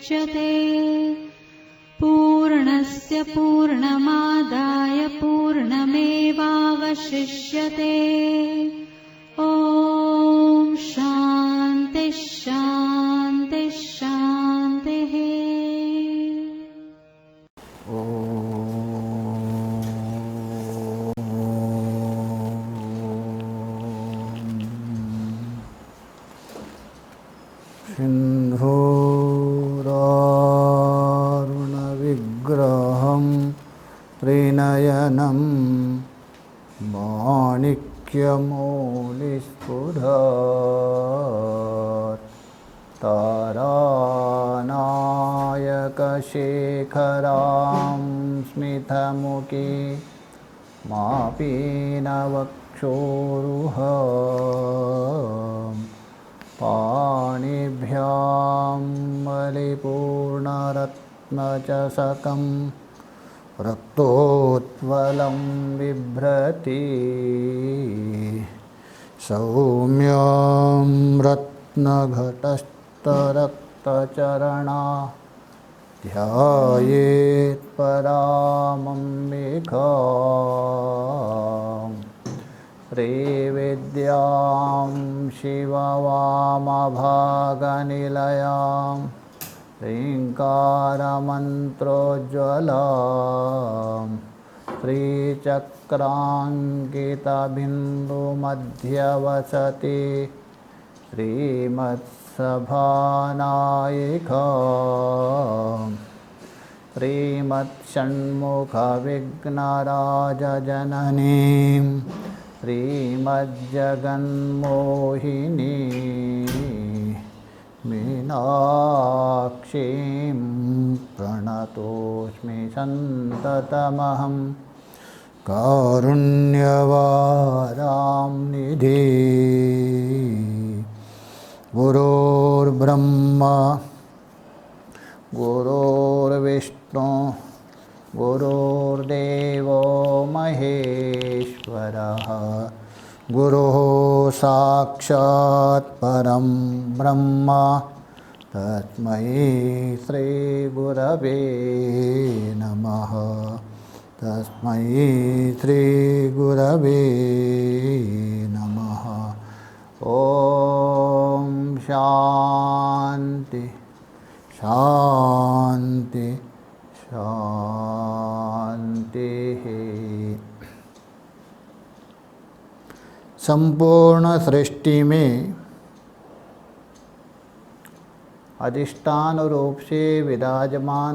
मुच्यते पूर्णस्य पूर्णमादाय पूर्णमेवावशिष्यते। ॐ शान्ति शान्ति शान्तिः। सिन्धूरारुणविग्रहं त्रिनयनं माणिक्यमौलिस्फुरत् तारानायकशेखरां स्मितमुखी मापीनवक्षोरुहम् पाणिभ्यां बलिपूर्णरत्नचषकं रक्तोत्पलं बिभ्रति सौम्यं रत्नघटस्थरक्तचरणा ध्यायेत् परामम्बिकाम् श्रीविद्यां शिववामभागनिलयां ह्रीङ्कारमन्त्रोज्ज्वलां श्रीचक्राङ्कितबिन्दुमध्यवसति श्रीमत्सभानायिकां श्रीमत्षण्मुखविघ्नराजजननीं श्रीमज्जगन्मोहिनी मीनाक्षीं प्रणतोऽस्मि सन्ततमहं कारुण्यवारां निधि। गुरुर्ब्रह्मा गुरुर्विष्णु गुरुर्देवो महेश्वरः गुरुः साक्षात् परं ब्रह्म तस्मै श्रीगुरवे नमः। तस्मै श्रीगुरवे नमः। ॐ शान्ति शान्ति शान्तिः। संपूर्ण सृष्टि में अधिष्ठान रूप से विराजमान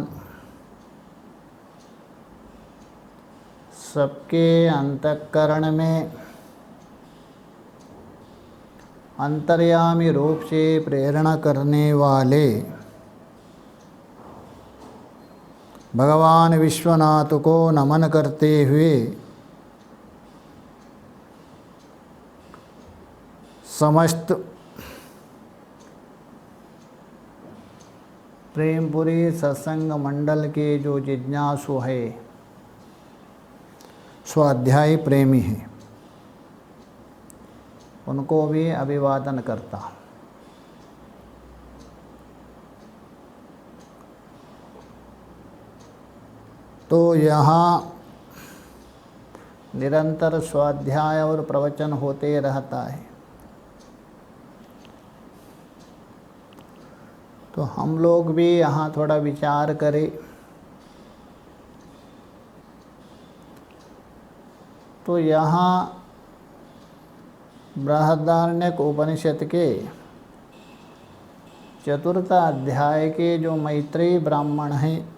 सबके अंतःकरण में अंतर्यामी रूप से प्रेरणा करने वाले भगवान विश्वनाथ को नमन करते हुए समस्त प्रेमपुरी सत्संग मंडल के जो जिज्ञासु है, स्वाध्यायी प्रेमी हैं, उनको भी अभिवादन करता हूँ। तो यहाँ निरंतर स्वाध्याय और प्रवचन होते रहता है। तो हम लोग भी यहाँ थोड़ा विचार करें तो यहाँ बृहदारण्यक उपनिषद के चतुर्थ अध्याय के जो मैत्रेयी ब्राह्मण हैं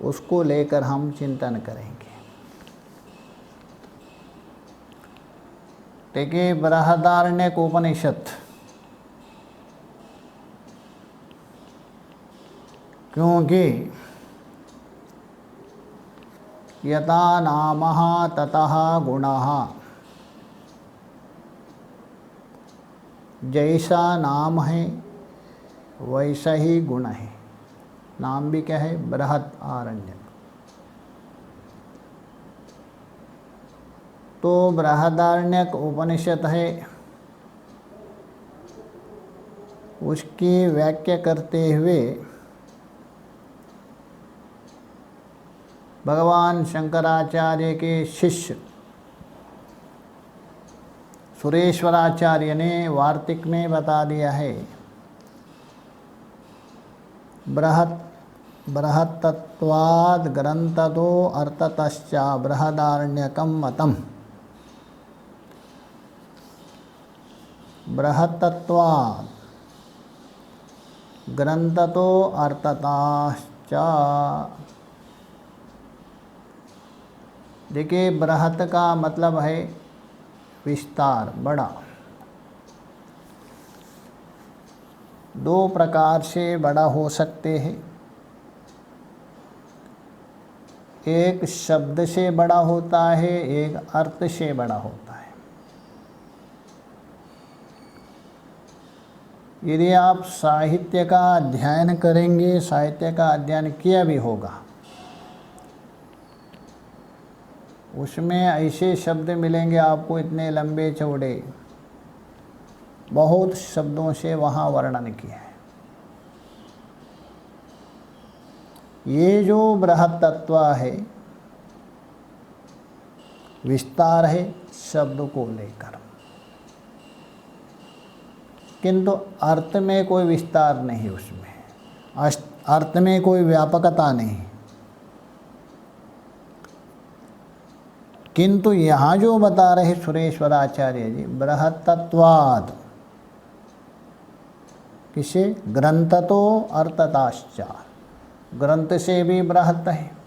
उसको लेकर हम चिंतन करेंगे। देखिए, बृहदारण्यक उपनिषद क्योंकि यथा नामः ततः गुणः, जैसा नाम है वैसा ही गुण है। नाम भी क्या है? बृहदारण्यक। तो बृहदारण्यक उपनिषद है उसकी व्याख्या करते हुए भगवान शंकराचार्य के शिष्य सुरेश्वराचार्य ने वार्तिक में बता दिया है। बृहत्तत्वाद् ग्रंथतो अर्थतश्च बृहदारण्यकं मतम्। बृहत्तत्वाद् ग्रंथतो अर्थतश्च। देखिए, बृहत का मतलब है विस्तार, बड़ा। दो प्रकार से बड़ा हो सकते हैं। एक शब्द से बड़ा होता है, एक अर्थ से बड़ा होता है। यदि आप साहित्य का अध्ययन करेंगे, साहित्य का अध्ययन किया भी होगा, उसमें ऐसे शब्द मिलेंगे आपको इतने लंबे चौड़े, बहुत शब्दों से वहाँ वर्णन किया है। ये जो बृहत तत्व है, विस्तार है शब्द को लेकर, किंतु अर्थ में कोई विस्तार नहीं, उसमें अर्थ में कोई व्यापकता नहीं। किंतु यहाँ जो बता रहे सुरेश्वराचार्य जी, बृहत्तत्वाद्, किसे? ग्रंथतो अर्थताश्च, ग्रंथ से भी बृहत है।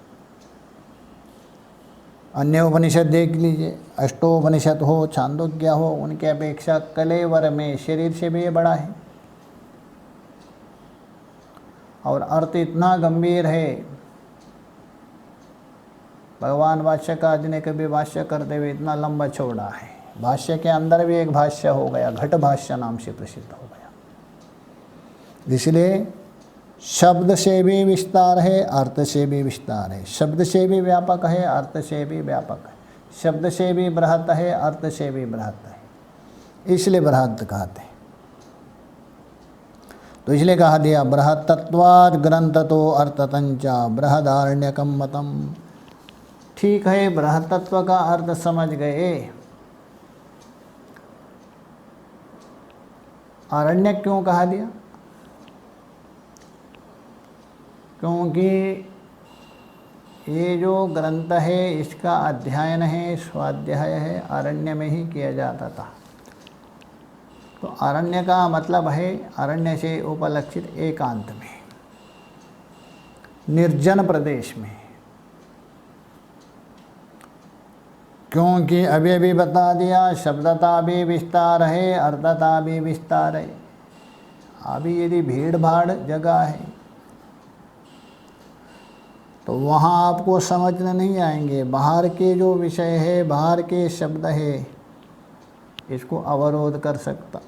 अन्य उपनिषद देख लीजिए, अष्टोपनिषद हो, छांदोग्य हो, उनके अपेक्षा कलेवर में शरीर से भी बड़ा है। और अर्थ इतना गंभीर है, भगवान भाष्यकार जी ने कभी भाष्य करते हुए इतना लंबा चौड़ा है। भाष्य के अंदर भी एक भाष्य हो गया, घट भाष्य नाम से प्रसिद्ध हो गया। इसलिए शब्द से भी विस्तार है, अर्थ से भी विस्तार है। शब्द से भी व्यापक है, अर्थ से भी व्यापक है। शब्द से भी बृहत है, अर्थ से भी बृहत है। इसलिए बृहत कहते हैं। तो इसलिए कहा दिया बृहत्तत्वाद् ग्रंथतो अर्थतञ्च बृहदारण्यकं मतम्। ठीक है, बृहत्तत्व का अर्थ समझ गए। आरण्यक क्यों कहा दिया? क्योंकि ये जो ग्रंथ है, इसका अध्ययन है, स्वाध्याय है, अरण्य में ही किया जाता था। तो अरण्य का मतलब है अरण्य से उपलक्षित एकांत में, निर्जन प्रदेश में। क्योंकि अभी अभी बता दिया, शब्दता भी विस्तार है, अर्थता भी विस्तार है। अभी यदि भीड़ भाड़ जगह है तो वहाँ आपको समझने नहीं आएंगे। बाहर के जो विषय है, बाहर के शब्द है, इसको अवरोध कर सकता।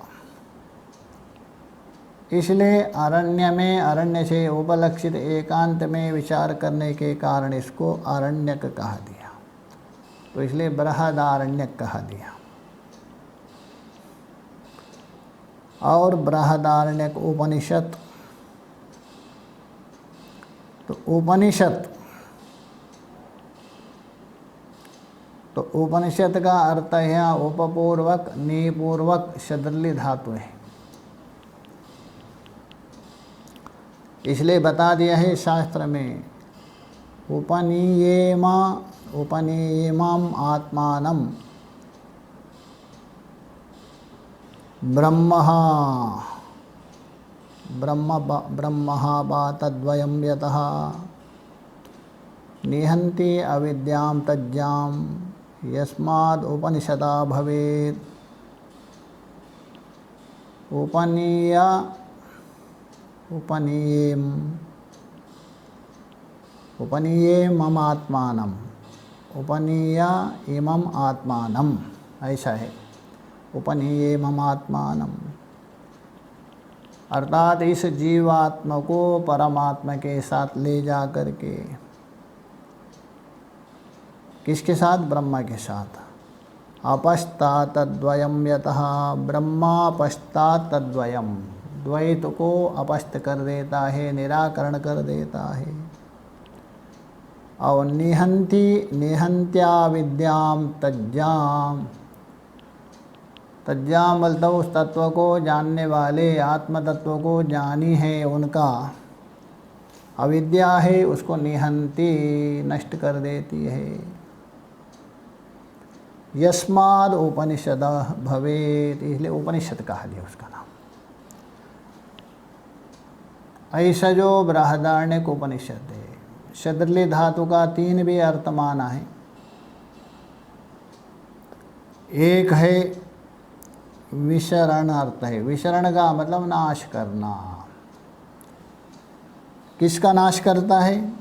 इसलिए अरण्य में, अरण्य से उपलक्षित एकांत में विचार करने के कारण इसको आरण्यक कहा दिया। तो इसलिए बृहदारण्यक कहा दिया। और बृहदारण्यक उपनिषद, तो उपनिषद, तो उपनिषद का अर्थ है उपपूर्वक, निपूर्वक शदृली धातु है। इसलिए बता दिया है शास्त्र में, उपनीयेमम् आत्मानं ब्रह्मः वा तद्वयं यतः निहन्ति अविद्यां तज्ज्ञां यस्माद् उपनिषदा भवेत्। उपनीयेमम् आत्मानं, उपनीय इमम् आत्मानं, ऐसा है। उपनीयेमम् आत्मानं अर्थात इस जीवात्मा को परमात्मा के साथ ले जा करके, किसके साथ? ब्रह्मा के साथ। अपश्चात् तद्वयं यतः ब्रह्मा पश्चात् तद्वयं, द्वैत को अपस्त कर देता है, निराकरण कर देता है। और निहंत्या विद्याम तज्जाम, तज्जाम बोलता उस तत्व को जानने वाले, आत्म तत्व को जानी है उनका अविद्या है, उसको निहंती, नष्ट कर देती है। यस्माद उपनिषद भवेत, इसलिए उपनिषद कहा दिया उसका नाम। ऐसा जो बृहदारण्यक उपनिषद है, शद्रली धातु का 3 भी अर्थ माना है। एक है विशरण अर्थ है, विशरण का मतलब नाश करना। किसका नाश करता है?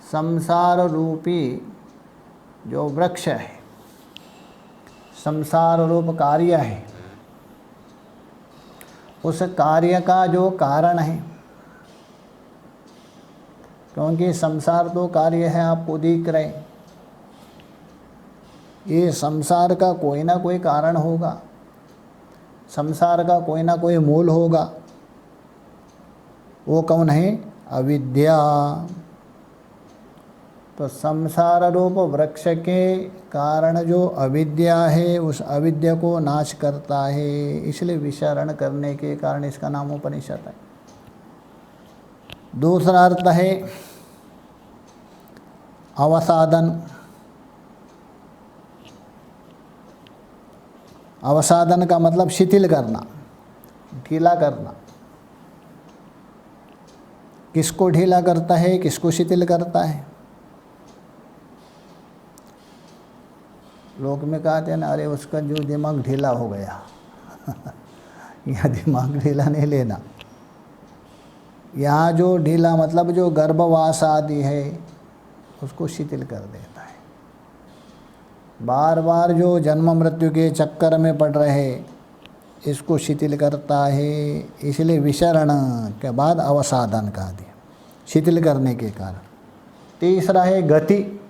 संसार रूपी जो वृक्ष है, संसार रूप कार्य है, उस कार्य का जो कारण है, क्योंकि संसार तो कार्य है, आपको दिख रहे, ये संसार का कोई ना कोई कारण होगा, संसार का कोई ना कोई मूल होगा। वो कौन है? अविद्या। तो संसार रूप वृक्ष के कारण जो अविद्या है, उस अविद्या को नाश करता है, इसलिए विशरण करने के कारण इसका नाम उपनिषद है। दूसरा अर्थ है अवसादन। अवसादन का मतलब शिथिल करना, ढीला करना। किसको ढीला करता है, किसको शिथिल करता है? लोग में कहते हैं ना, अरे उसका जो दिमाग ढीला हो गया। यहाँ दिमाग ढीला नहीं लेना, यहाँ जो ढीला मतलब जो गर्भवास आदि है उसको शिथिल कर देता है। बार बार जो जन्म मृत्यु के चक्कर में पड़ रहे, इसको शिथिल करता है। इसलिए विशरण के बाद अवसादन कहा दिया, शिथिल करने के कारण। तीसरा है गति।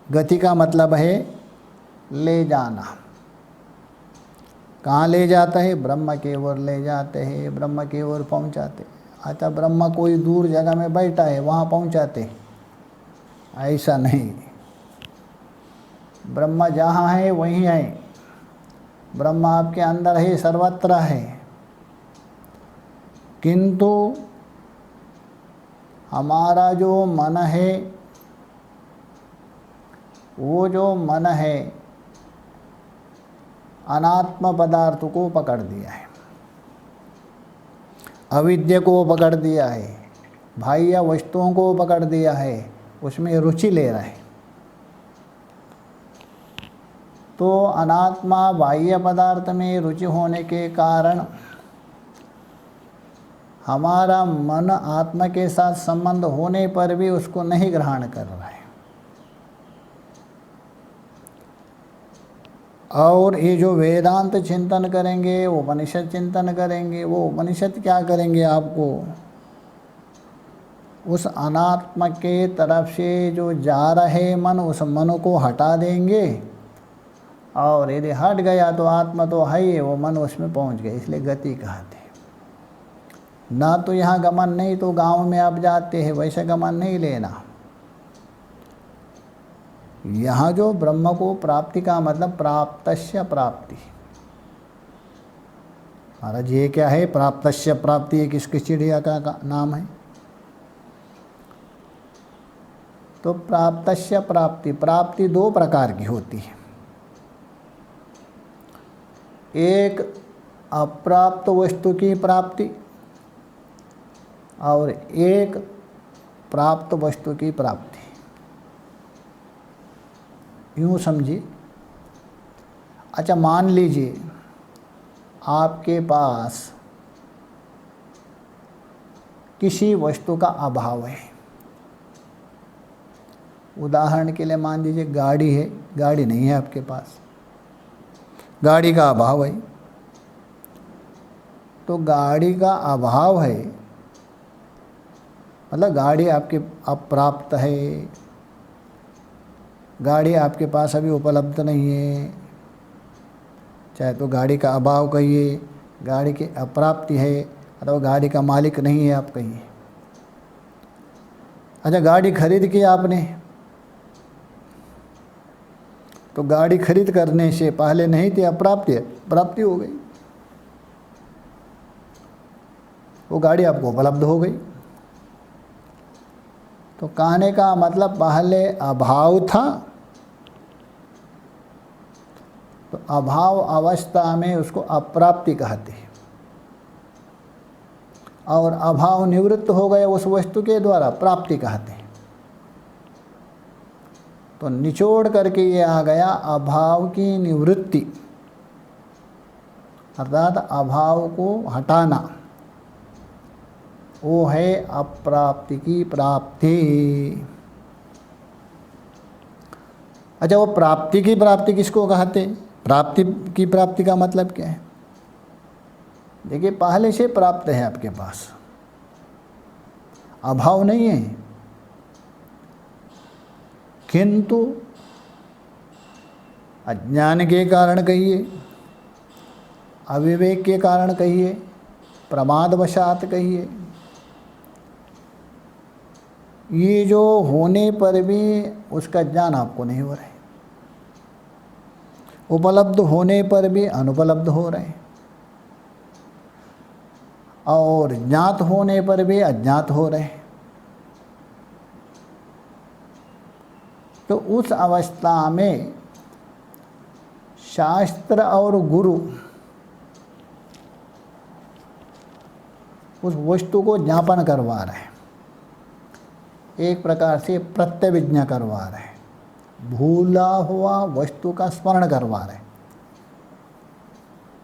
गति का मतलब है ले जाना। कहाँ ले जाता है? ब्रह्म की ओर ले जाते हैं, ब्रह्म की ओर पहुँचाते। अच्छा, ब्रह्म कोई दूर जगह में बैठा है, वहाँ पहुँचाते, ऐसा नहीं। ब्रह्म जहाँ है वहीं है, ब्रह्म आपके अंदर है, सर्वत्र है। किंतु हमारा जो मन है, वो जो मन है अनात्म पदार्थ को पकड़ दिया है, अविद्या को पकड़ दिया है, बाह्य वस्तुओं को पकड़ दिया है, उसमें रुचि ले रहा है। तो अनात्मा बाह्य पदार्थ में रुचि होने के कारण हमारा मन आत्मा के साथ संबंध होने पर भी उसको नहीं ग्रहण कर रहा है। और ये जो वेदांत चिंतन करेंगे, उपनिषद चिंतन करेंगे, वो उपनिषद क्या करेंगे? आपको उस अनात्मा के तरफ से जो जा रहे मन, उस मन को हटा देंगे। और यदि हट गया तो आत्मा तो है ही, वो मन उसमें पहुंच गया। इसलिए गति कहते हैं। ना तो यहाँ गमन नहीं तो गांव में आप जाते हैं, वैसे गमन नहीं लेना। यहाँ जो ब्रह्म को प्राप्ति का मतलब प्राप्तस्य प्राप्ति। महाराज ये क्या है? प्राप्तस्य प्राप्ति, ये किसकी चिड़िया का नाम है? तो प्राप्तस्य प्राप्ति, प्राप्ति 2 प्रकार की होती है। एक अप्राप्त वस्तु की प्राप्ति और एक प्राप्त वस्तु की प्राप्ति। यूँ समझिए। अच्छा, मान लीजिए आपके पास किसी वस्तु का अभाव है। उदाहरण के लिए मान लीजिए गाड़ी है, गाड़ी नहीं है आपके पास, गाड़ी का अभाव है। तो गाड़ी का अभाव है मतलब गाड़ी आपके अप्राप्त है, गाड़ी आपके पास अभी उपलब्ध नहीं है। चाहे तो गाड़ी का अभाव कहिए, गाड़ी की अप्राप्ति है, अथवा गाड़ी का मालिक नहीं है आप कहिए। अच्छा, गाड़ी खरीद की आपने, तो गाड़ी खरीद करने से पहले नहीं थी, अप्राप्ति है, प्राप्ति हो गई, वो गाड़ी आपको उपलब्ध हो गई। तो कहने का मतलब पहले अभाव था, तो अभाव अवस्था में उसको अप्राप्ति कहते हैं, और अभाव निवृत्त हो गए उस वस्तु के द्वारा प्राप्ति कहते हैं। तो निचोड़ करके ये आ गया अभाव की निवृत्ति, अर्थात अभाव को हटाना, वो है अप्राप्ति की प्राप्ति। अच्छा, वो प्राप्ति की प्राप्ति किसको कहते? प्राप्ति की प्राप्ति का मतलब क्या है? देखिए, पहले से प्राप्त है आपके पास, अभाव नहीं है, किंतु अज्ञान के कारण कहिए, अविवेक के कारण कहिए, प्रमादवशात कहिए, ये जो होने पर भी उसका ज्ञान आपको नहीं हो रहा है, उपलब्ध होने पर भी अनुपलब्ध हो रहे हैं, और ज्ञात होने पर भी अज्ञात हो रहे हैं। तो उस अवस्था में शास्त्र और गुरु उस वस्तु को ज्ञापन करवा रहे हैं, एक प्रकार से प्रत्यभिज्ञा करवा रहे हैं, भूला हुआ वस्तु का स्मरण करवा रहे हैं।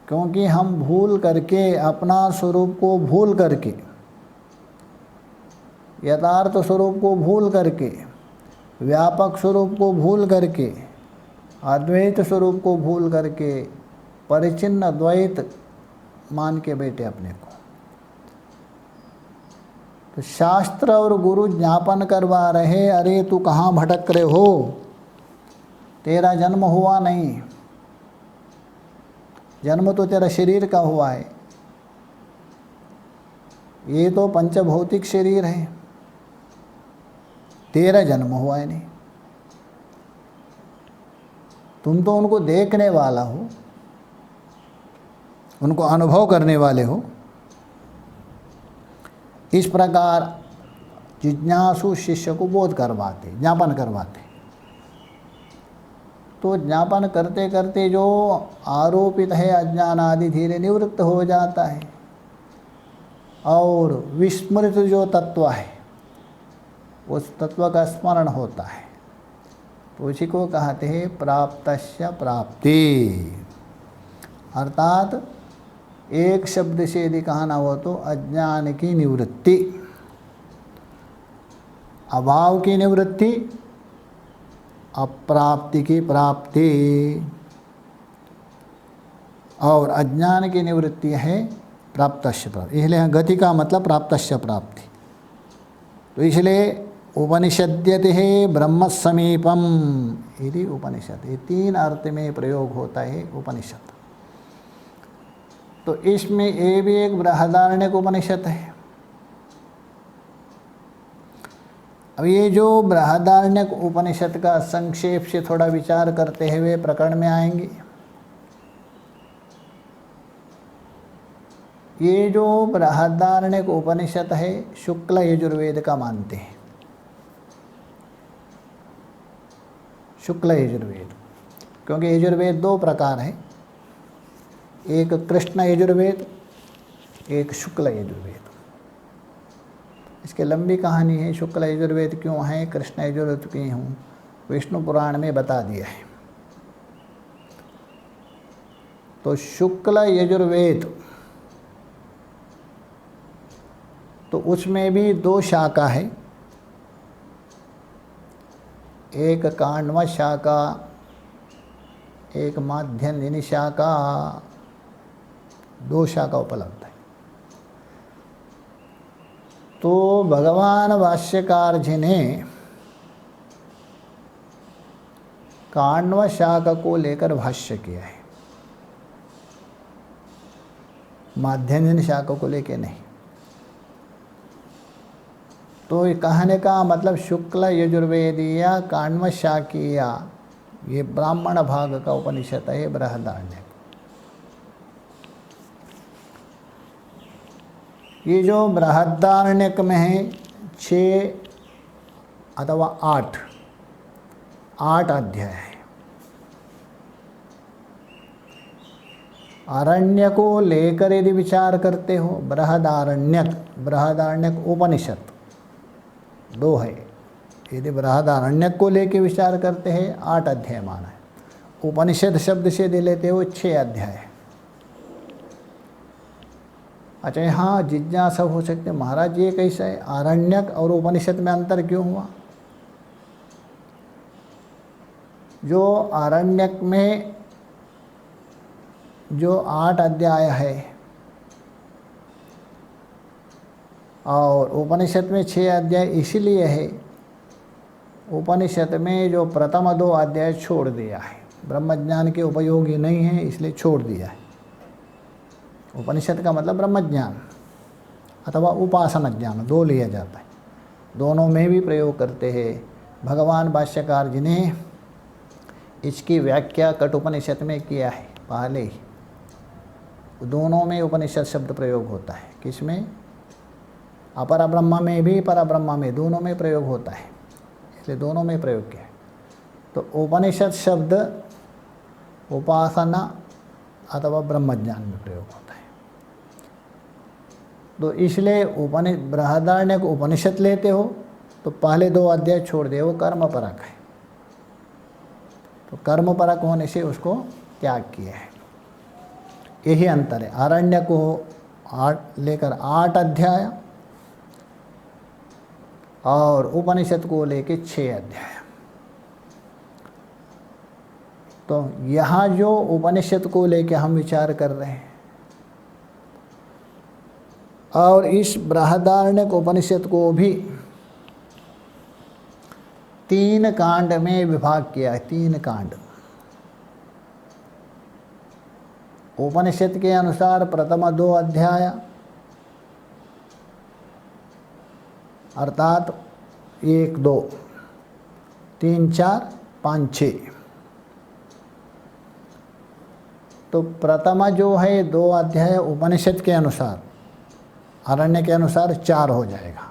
क्योंकि हम भूल करके, अपना स्वरूप को भूल करके, यथार्थ स्वरूप को भूल करके, व्यापक स्वरूप को भूल करके, अद्वैत स्वरूप को भूल करके परिचिन्न द्वैत मान के बैठे अपने को। तो शास्त्र और गुरु ज्ञापन करवा रहे, अरे तू कहाँ भटक रहे हो, तेरा जन्म हुआ नहीं, जन्म तो तेरा शरीर का हुआ है, ये तो पंचभौतिक शरीर है, तेरा जन्म हुआ है नहीं। तुम तो उनको देखने वाला हो, उनको अनुभव करने वाले हो। इस प्रकार जिज्ञासु शिष्य को बोध करवाते, ज्ञापन करवाते। तो ज्ञापन करते करते जो आरोपित है अज्ञान आदि धीरे निवृत्त हो जाता है, और विस्मृत जो तत्व है उस तत्व का स्मरण होता है। तो उसी को कहते हैं प्राप्तस्य प्राप्ति, अर्थात एक शब्द से यदि कहना हो तो अज्ञान की निवृत्ति, अभाव की निवृत्ति, अप्राप्ति की प्राप्ति, और अज्ञान की निवृत्ति है प्राप्तस्य प्राप्ति। इसलिए गति का मतलब प्राप्तस्य प्राप्ति। तो इसलिए उपनिषद्यते है ब्रह्म समीपम, यदि उपनिषद, ये तीन अर्थ में प्रयोग होता है उपनिषद। तो इसमें ये भी एक बृहदारण्यक उपनिषद है। अब ये जो बृहदारण्यक उपनिषद का संक्षेप से थोड़ा विचार करते हुए प्रकरण में आएंगे। ये जो बृहदारण्यक उपनिषद है शुक्ल यजुर्वेद का मानते हैं, शुक्ल यजुर्वेद, क्योंकि यजुर्वेद दो प्रकार है, एक कृष्ण यजुर्वेद, एक शुक्ल यजुर्वेद। इसके लंबी कहानी है, शुक्ल यजुर्वेद क्यों है, कृष्ण यजुर्वेद क्यों हूँ, विष्णु पुराण में बता दिया है। तो शुक्ल यजुर्वेद, तो उसमें भी दो शाखा है, एक काण्व शाखा, एक माध्यन्दिनी शाखा, दो शाखा उपलब्ध है। तो भगवान भाष्यकार जी ने काण्व शाखा को लेकर भाष्य किया है। माध्यंजन शाखा को लेके नहीं। तो ये कहने का मतलब शुक्ल यजुर्वेदीय काण्व शाकीय ये ब्राह्मण भाग का उपनिषद है बृहदारण्यक। ये जो बृहदारण्यक में है 6 अथवा 8 अध्याय है। अरण्य को लेकर यदि विचार करते हो, बृहदारण्यक उपनिषद 2 है। यदि बृहदारण्यक को लेकर विचार करते हैं 8 अध्याय माना है। उपनिषद शब्द से दे लेते हो 6 अध्याय है। अच्छा, यहाँ जिज्ञासा हो सकते हैं महाराज ये कैसा है, आरण्यक और उपनिषद में अंतर क्यों हुआ? जो आरण्यक में जो 8 अध्याय है और उपनिषद में 6 अध्याय इसलिए है, उपनिषद में जो प्रथम 2 अध्याय छोड़ दिया है, ब्रह्मज्ञान के उपयोगी नहीं है इसलिए छोड़ दिया है। उपनिषद का मतलब ब्रह्मज्ञान अथवा उपासना ज्ञान 2 लिया जाता है, दोनों में भी प्रयोग करते हैं। भगवान भाष्यकार जी ने इसकी व्याख्या कठोपनिषद में किया है पहले ही। दोनों में उपनिषद शब्द प्रयोग होता है। किसमें? अपर ब्रह्म में भी पर ब्रह्म में, दोनों में प्रयोग होता है, इसलिए दोनों में प्रयोग किया है। तो उपनिषद शब्द उपासना अथवा ब्रह्मज्ञान में प्रयोग होता है। तो इसलिए बृहदारण्यक उपनिषद लेते हो तो पहले 2 अध्याय छोड़ दे, वो कर्म परक है। तो कर्म परक होने से उसको त्याग किया है, यही अंतर है। आरण्य को लेकर 8 अध्याय और उपनिषद को लेकर 6 अध्याय। तो यहाँ जो उपनिषद को लेकर हम विचार कर रहे हैं और इस बृहदारण्यक उपनिषद को भी 3 कांड में विभाग किया है। 3 कांड उपनिषद के अनुसार प्रथम 2 अध्याय अर्थात 1, 2, 3, 4, 5, 6। तो प्रथम जो है 2 अध्याय उपनिषद के अनुसार, अरण्य के अनुसार 4 हो जाएगा,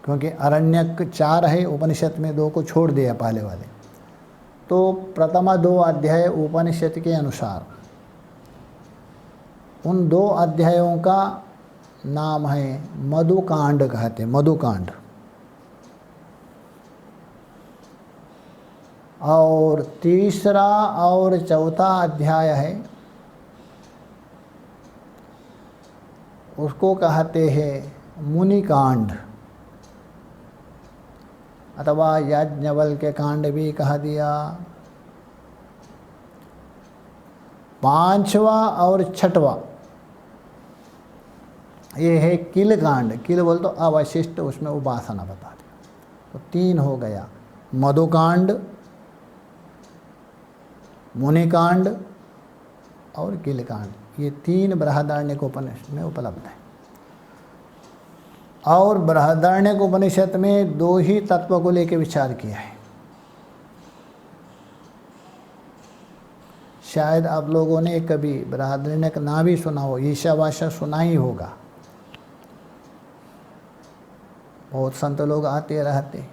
क्योंकि अरण्यक 4 है, उपनिषद में 2 को छोड़ दिया पहले वाले। तो प्रथम 2 अध्याय उपनिषद के अनुसार, उन 2 अध्यायों का नाम है मधुकांड कहते हैं, मधुकांड। और तीसरा और चौथा अध्याय है उसको कहते हैं मुनिकांड अथवा याज्ञवल्क्य कांड भी कहा दिया। 5वां और 6वां ये है किल कांड। किल बोल तो अवशिष्ट, उसमें उपासना बता दिया। तो 3 हो गया, मधुकांड, मुनिकांड और किलकांड। ये 3 बृहदारण्यक उपनिषद में उपलब्ध है। और बृहदारण्यक उपनिषद में 2 ही तत्व को लेकर विचार किया है। शायद आप लोगों ने कभी बृहदारण्यक ना भी सुना हो, ईशावास्य सुना ही होगा। बहुत संत लोग आते रहते।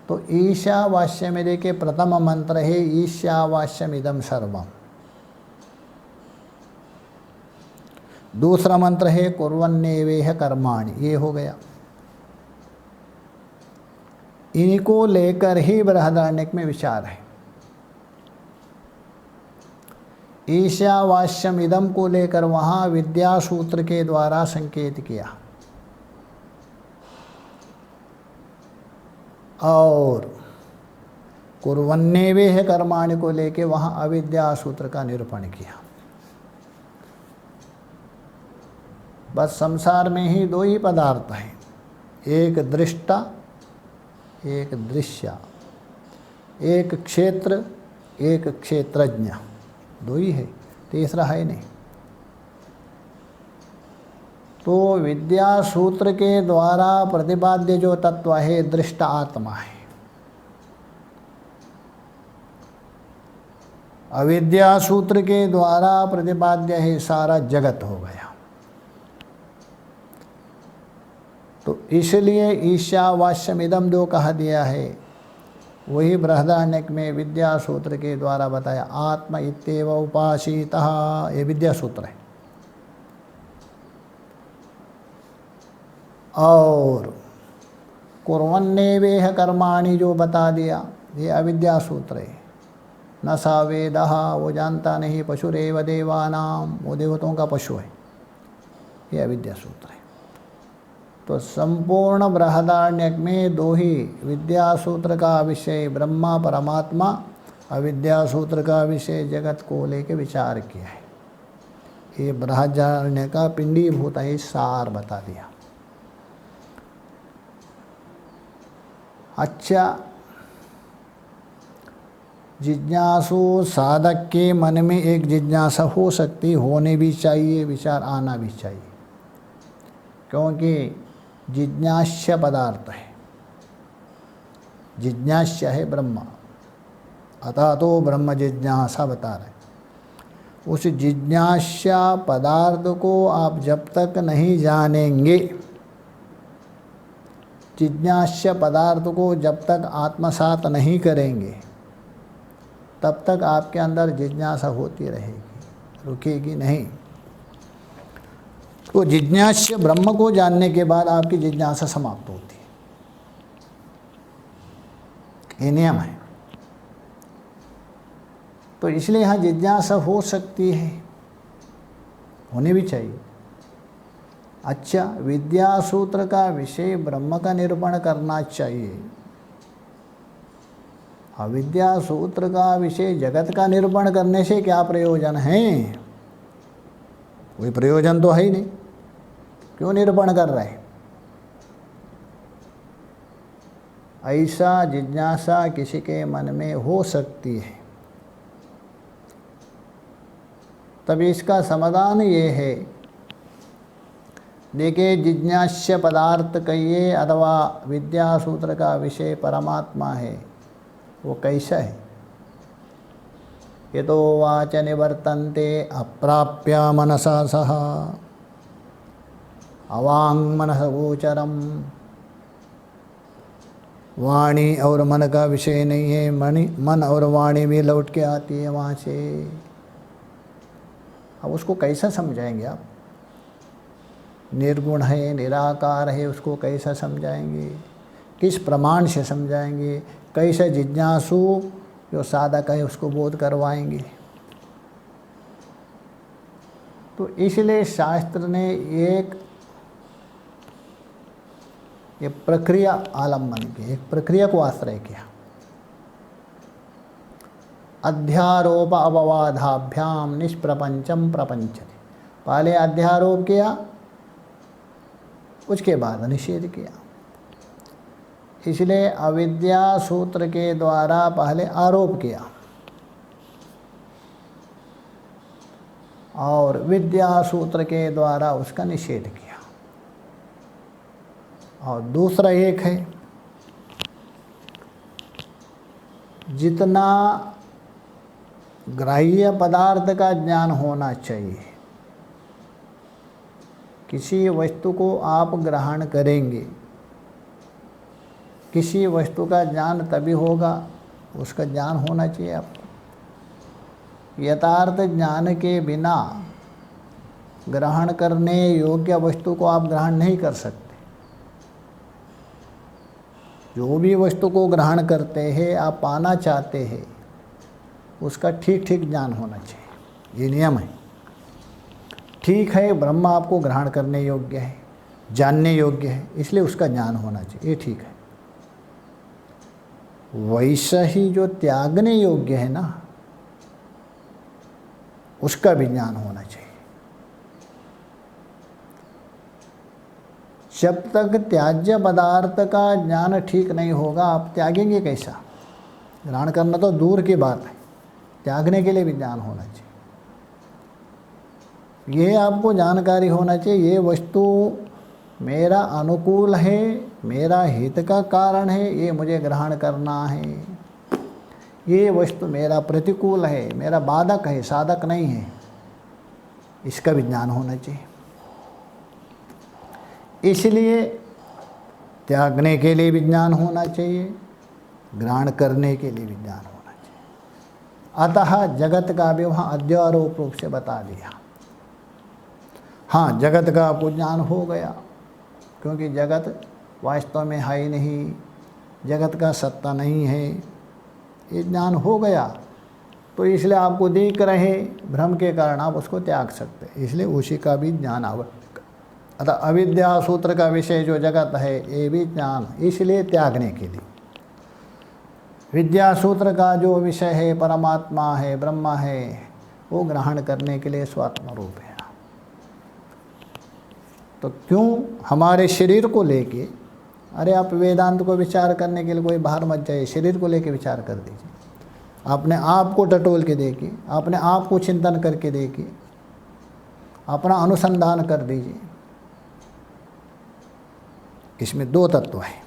तो ईशावास्य में देखिए प्रथम मंत्र है ईशावास्यम इदम सर्वम। दूसरा मंत्र है कुर्वन्नेवेह कर्माणि, ये हो गया। इनको लेकर ही बृहदारण्यक में विचार है। ईशावास्यम इदम को लेकर वहाँ विद्या सूत्र के द्वारा संकेत किया और कुर्वन्नेवेह कर्माणि को लेकर वहाँ अविद्या सूत्र का निरूपण किया। बस संसार में ही 2 ही पदार्थ हैं, एक दृष्टा, एक दृश्य, एक क्षेत्र, एक क्षेत्रज्ञ, 2 ही है। तीसरा है नहीं। तो विद्या सूत्र के द्वारा प्रतिपाद्य जो तत्व है दृष्ट आत्मा है। अविद्या सूत्र के द्वारा प्रतिपाद्य है सारा जगत हो गया। तो इसलिए ईशावास्यमिदम जो कहा दिया है वही बृहदारण्यक में विद्या सूत्र के द्वारा बताया। आत्मा इत्येव उपासितः, ये विद्या सूत्र है। और कुर्वन्नेवेह कर्माणि जो बता दिया ये अविद्या सूत्र है। न सा वेदः, वो जानता नहीं। पशुरेव देवानाम, वो देवताओं का पशु है। ये अविद्या सूत्र है। तो संपूर्ण बृहदारण्यक में दो ही विद्या सूत्र का विषय ब्रह्मा परमात्मा, अविद्या सूत्र का विषय जगत को लेके विचार किया है। ये बृहदारण्य का पिंडीभूत है, सार बता दिया। अच्छा, जिज्ञासु साधक के मन में एक जिज्ञासा हो सकती, होने भी चाहिए, विचार आना भी चाहिए। क्योंकि जिज्ञास्य पदार्थ है, जिज्ञास्य है ब्रह्म, अतः तो ब्रह्म जिज्ञासा बता रहे। उस जिज्ञास्य पदार्थ को आप जब तक नहीं जानेंगे, जिज्ञास्य पदार्थ को जब तक आत्मसात नहीं करेंगे, तब तक आपके अंदर जिज्ञासा होती रहेगी, रुकेगी नहीं। तो जिज्ञास्य ब्रह्म को जानने के बाद आपकी जिज्ञासा समाप्त होती है। ये नियम है। तो इसलिए यहाँ जिज्ञासा हो सकती है, होनी भी चाहिए। अच्छा, विद्या सूत्र का विषय ब्रह्म का निरूपण करना चाहिए। अविद्या सूत्र का विषय जगत का निरूपण करने से क्या प्रयोजन है? कोई प्रयोजन तो है ही नहीं। क्यों निरूपण कर रहे हैं? ऐसा जिज्ञासा किसी के मन में हो सकती है। तब इसका समाधान ये है, देखिए जिज्ञास्य पदार्थ कहिए अथवा विद्या सूत्र का विषय परमात्मा है, वो कैसा है? यतो वाच निवर्तन्ते अप्राप्य मनसा सह अवांग मनस गोचरम। वाणी और मन का विषय नहीं है, मन और वाणी भी लौट के आती है वहाँ से। अब उसको कैसा समझाएंगे आप? निर्गुण है, निराकार है, उसको कैसा समझाएंगे? किस प्रमाण से समझाएंगे? कैसे जिज्ञासु जो साधक है उसको बोध करवाएंगे? तो इसलिए शास्त्र ने एक प्रक्रिया आलम्बन की, एक प्रक्रिया को आश्रय किया। अध्यारोप अपवादाभ्याम निष्प्रपंचम प्रपंचते। पहले अध्यारोप किया, उसके बाद निषेध किया। इसलिए अविद्या सूत्र के द्वारा पहले आरोप किया और विद्या सूत्र के द्वारा उसका निषेध किया। और दूसरा एक है, जितना ग्राह्य पदार्थ का ज्ञान होना चाहिए, किसी वस्तु को आप ग्रहण करेंगे, किसी वस्तु का ज्ञान तभी होगा, उसका ज्ञान होना चाहिए आपको। यथार्थ ज्ञान के बिना ग्रहण करने योग्य वस्तु को आप ग्रहण नहीं कर सकते। जो भी वस्तु को ग्रहण करते हैं, आप पाना चाहते हैं, उसका ठीक ठीक ज्ञान होना चाहिए। ये नियम है। ठीक है, ब्रह्म आपको ग्रहण करने योग्य है, जानने योग्य है, इसलिए उसका ज्ञान होना चाहिए, ये ठीक है। वैसा ही जो त्यागने योग्य है ना, उसका भी ज्ञान होना चाहिए। जब तक त्याज्य पदार्थ का ज्ञान ठीक नहीं होगा, आप त्यागेंगे कैसा? ग्रहण करना तो दूर की बात है, त्यागने के लिए भी ज्ञान होना चाहिए। ये आपको जानकारी होना चाहिए, ये वस्तु मेरा अनुकूल है, मेरा हित का कारण है, ये मुझे ग्रहण करना है। ये वस्तु मेरा प्रतिकूल है, मेरा बाधक है, साधक नहीं है, इसका विज्ञान होना चाहिए। इसलिए त्यागने के लिए विज्ञान होना चाहिए, ग्रहण करने के लिए विज्ञान होना चाहिए। अतः जगत का भी वहाँ अध्यारोप रूप से बता दिया। हाँ, जगत का आपको ज्ञान हो गया, क्योंकि जगत वास्तव में है ही नहीं, जगत का सत्ता नहीं है, ये ज्ञान हो गया। तो इसलिए आपको दिख रहे भ्रम के कारण आप उसको त्याग सकते, इसलिए उसी का भी ज्ञान आवश्यक। अतः अविद्या सूत्र का विषय जो जगत है, ये भी ज्ञान इसलिए त्यागने के लिए। विद्या सूत्र का जो विषय है, परमात्मा है, ब्रह्मा है, वो ग्रहण करने के लिए स्वात्म रूप है। तो क्यों हमारे शरीर को लेके, अरे आप वेदांत को विचार करने के लिए कोई बाहर मत जाइए, शरीर को लेके विचार कर दीजिए, अपने आप को टटोल के देखिए, अपने आप को चिंतन करके देखिए, अपना अनुसंधान कर दीजिए। इसमें दो तत्व है।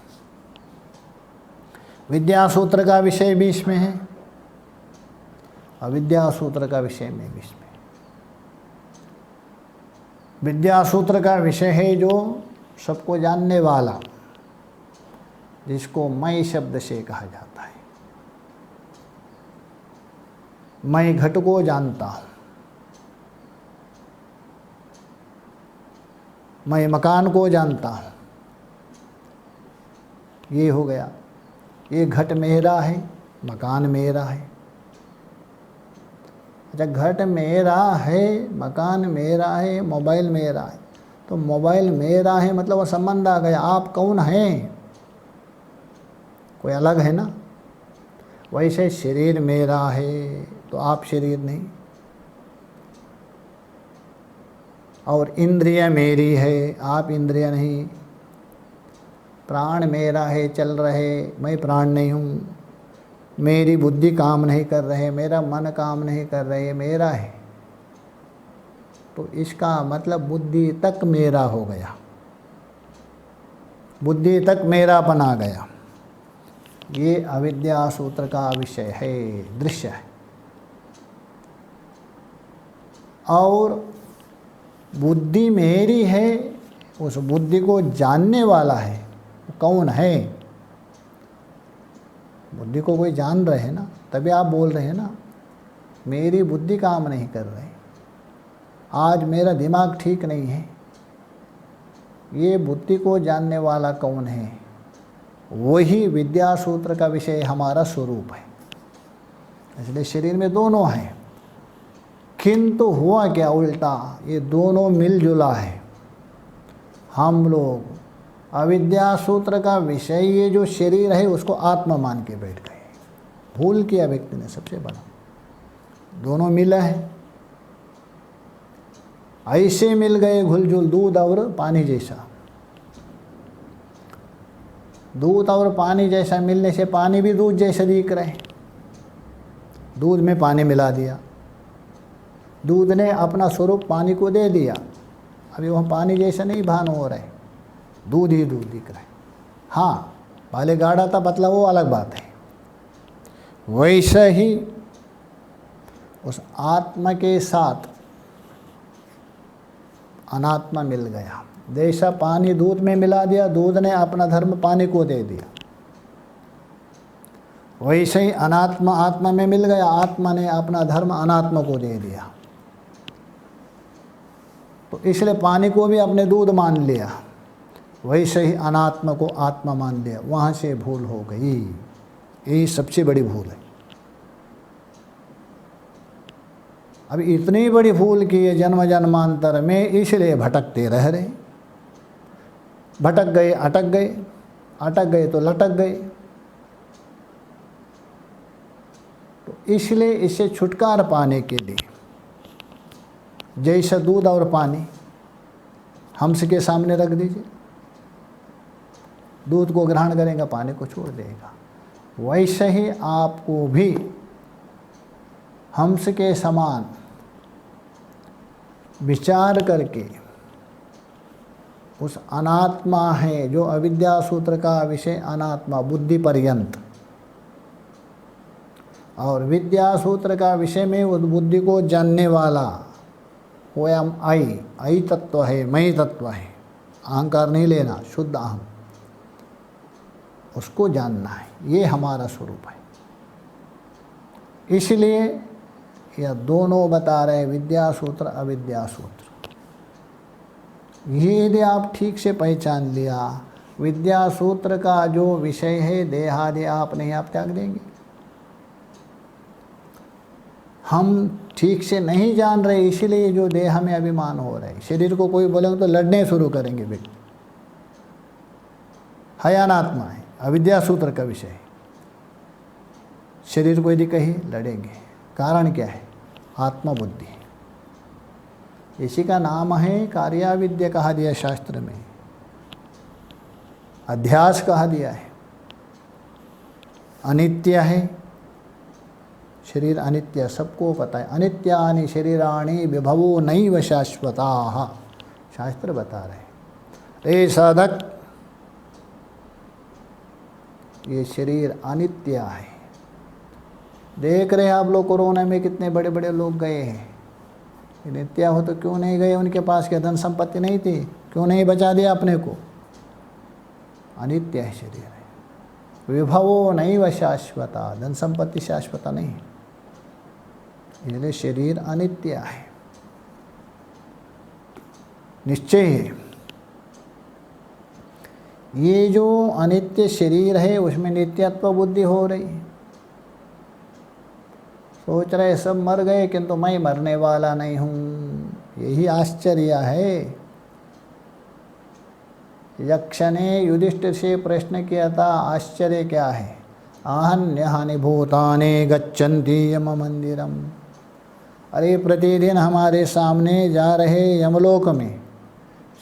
विद्या सूत्र का विषय भी इसमें है, अविद्या सूत्र का विषय में भी इसमें। विद्या सूत्र का विषय है जो सबको जानने वाला, जिसको मैं शब्द से कहा जाता है। मैं घट को जानता हूँ, मैं मकान को जानता हूँ, ये हो गया। ये घट मेरा है, मकान मेरा है। अच्छा, घट मेरा है, मकान मेरा है, मोबाइल मेरा है, तो मोबाइल मेरा है मतलब वो संबंध आ गया। आप कौन हैं? कोई अलग है ना। वैसे शरीर मेरा है तो आप शरीर नहीं, और इंद्रिय मेरी है, आप इंद्रिय नहीं। प्राण मेरा है, चल रहे, मैं प्राण नहीं हूँ। मेरी बुद्धि काम नहीं कर रहे, मेरा मन काम नहीं कर रहे, मेरा है। तो इसका मतलब बुद्धि तक मेरा हो गया, बुद्धि तक मेरापन आ गया। ये अविद्या सूत्र का विषय है, दृश्य है। और बुद्धि मेरी है, उस बुद्धि को जानने वाला है, कौन है? बुद्धि को कोई जान रहे हैं ना, तभी आप बोल रहे हैं ना। मेरी बुद्धि काम नहीं कर रही, आज मेरा दिमाग ठीक नहीं है। ये बुद्धि को जानने वाला कौन है? वही विद्या सूत्र का विषय हमारा स्वरूप है। इसलिए शरीर में दोनों हैं, किंतु हुआ क्या उल्टा, ये दोनों मिलजुला है। हम लोग अविद्या सूत्र का विषय ये जो शरीर है उसको आत्मा मान के बैठ गए। भूल किया व्यक्ति ने सबसे बड़ा। दोनों मिला है, ऐसे मिल गए घुलझुल, दूध और पानी जैसा। दूध और पानी जैसा मिलने से पानी भी दूध जैसा दिख रहे। दूध में पानी मिला दिया, दूध ने अपना स्वरूप पानी को दे दिया। अभी वह पानी जैसा नहीं भान हो रहा है, दूध ही दूध दिख रहा है। हाँ, पहले गाढ़ा था पतला, वो अलग बात है। वैसे ही उस आत्मा के साथ अनात्मा मिल गया। जैसा पानी दूध में मिला दिया, दूध ने अपना धर्म पानी को दे दिया, वैसे ही अनात्मा आत्मा में मिल गया, आत्मा ने अपना धर्म अनात्मा को दे दिया। तो इसलिए पानी को भी अपने दूध मान लिया, वैसे ही अनात्मा को आत्मा मान लिया। वहाँ से भूल हो गई, यही सबसे बड़ी भूल है। अब इतनी बड़ी भूल की है जन्म जन्मांतर में, इसलिए भटकते रह रहे। भटक गए, अटक गए, अटक गए तो लटक गए। तो इसलिए इससे छुटकारा पाने के लिए, जैसा दूध और पानी हंस के सामने रख दीजिए, दूध को ग्रहण करेगा, पानी को छोड़ देगा। वैसे ही आपको भी हंस के समान विचार करके उस अनात्मा है जो अविद्या सूत्र का विषय अनात्मा बुद्धि पर्यंत, और विद्या सूत्र का विषय में उस बुद्धि को जानने वाला वो हम आई तत्व है, मई तत्व है, अहंकार नहीं लेना, शुद्ध अहम, उसको जानना है, ये हमारा स्वरूप है। इसलिए यह दोनों बता रहे विद्या सूत्र अविद्या सूत्र। ये यदि आप ठीक से पहचान लिया, विद्या सूत्र का जो विषय है देहादि आप नहीं, आप त्याग देंगे। हम ठीक से नहीं जान रहे, इसीलिए जो देह में अभिमान हो रहा है। शरीर को कोई बोलेंगे तो लड़ने शुरू करेंगे व्यक्ति, है अनात्मा है, अविद्या सूत्र का विषय है। शरीर को यदि कही लड़ेंगे, कारण क्या है? आत्मबुद्धि। इसी का नाम है कार्याविद्या कहा दिया शास्त्र में, अध्यास कहा दिया है। अनित्य है शरीर, अनित्य, सबको पता है। अनित्यानि शरीराणि विभवो नैव शाश्वताः, शास्त्र बता रहे। रे साधक, ये शरीर अनित्य है। देख रहे हैं आप लोग कोरोना में कितने बड़े बड़े लोग गए हैं। नित्य हो तो क्यों नहीं गए? उनके पास क्या धन संपत्ति नहीं थी? क्यों नहीं बचा दिया अपने को? अनित्य है शरीर है। विभवो नैव शाश्वता, धन संपत्ति शाश्वता नहीं, इसलिए शरीर अनित्य है, निश्चय है। ये जो अनित्य शरीर है उसमें नित्यत्व बुद्धि हो रही है। सोच रहे सब मर गए किंतु मैं मरने वाला नहीं हूँ, यही आश्चर्य है। यक्ष ने युधिष्ठिर से प्रश्न किया था, आश्चर्य क्या है? आहन्यहानि भूतानि गच्छन्ति यम मंदिरम। अरे प्रतिदिन हमारे सामने जा रहे यमलोक में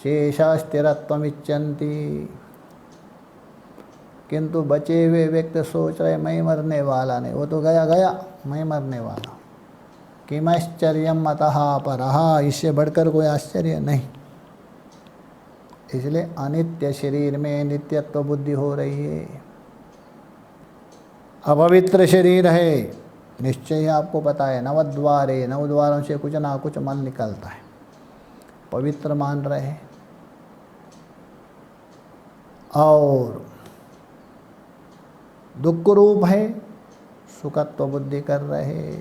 शेषास्थिरत्वमिच्छन्ति, किंतु बचे हुए व्यक्ति सोच रहे मैं मरने वाला नहीं, वो तो गया गया, मैं मरने वाला। किमश्चर्यम अतः परः, इससे बढ़कर कोई आश्चर्य नहीं। इसलिए अनित्य शरीर में नित्यत्व बुद्धि हो रही है। अपवित्र शरीर है, निश्चय आपको पता है। नवद्वारे, नव द्वारों से कुछ ना कुछ मल निकलता है, पवित्र मान रहे। और दुख रूप है, सुखत्व बुद्धि कर रहे,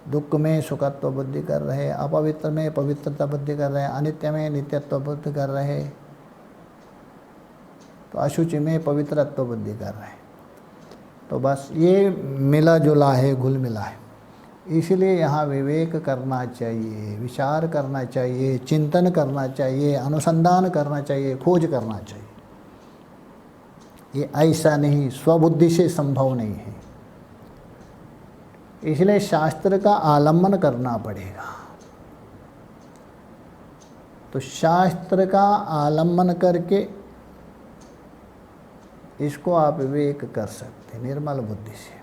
दुख में सुखत्व बुद्धि कर रहे, अपवित्र में पवित्रता बुद्धि कर रहे, अनित्य में नित्यत्व बुद्धि कर रहे, तो अशुचि में पवित्रत्व बुद्धि कर रहे। तो बस ये मिला जुला है, घुल मिला है। इसलिए यहाँ विवेक करना चाहिए, विचार करना चाहिए, चिंतन करना चाहिए, अनुसंधान करना चाहिए, खोज करना चाहिए। ये ऐसा नहीं, स्वबुद्धि से संभव नहीं है। इसलिए शास्त्र का आलम्बन करना पड़ेगा। तो शास्त्र का आलम्बन करके इसको आप विवेक कर सकते हैं निर्मल बुद्धि से।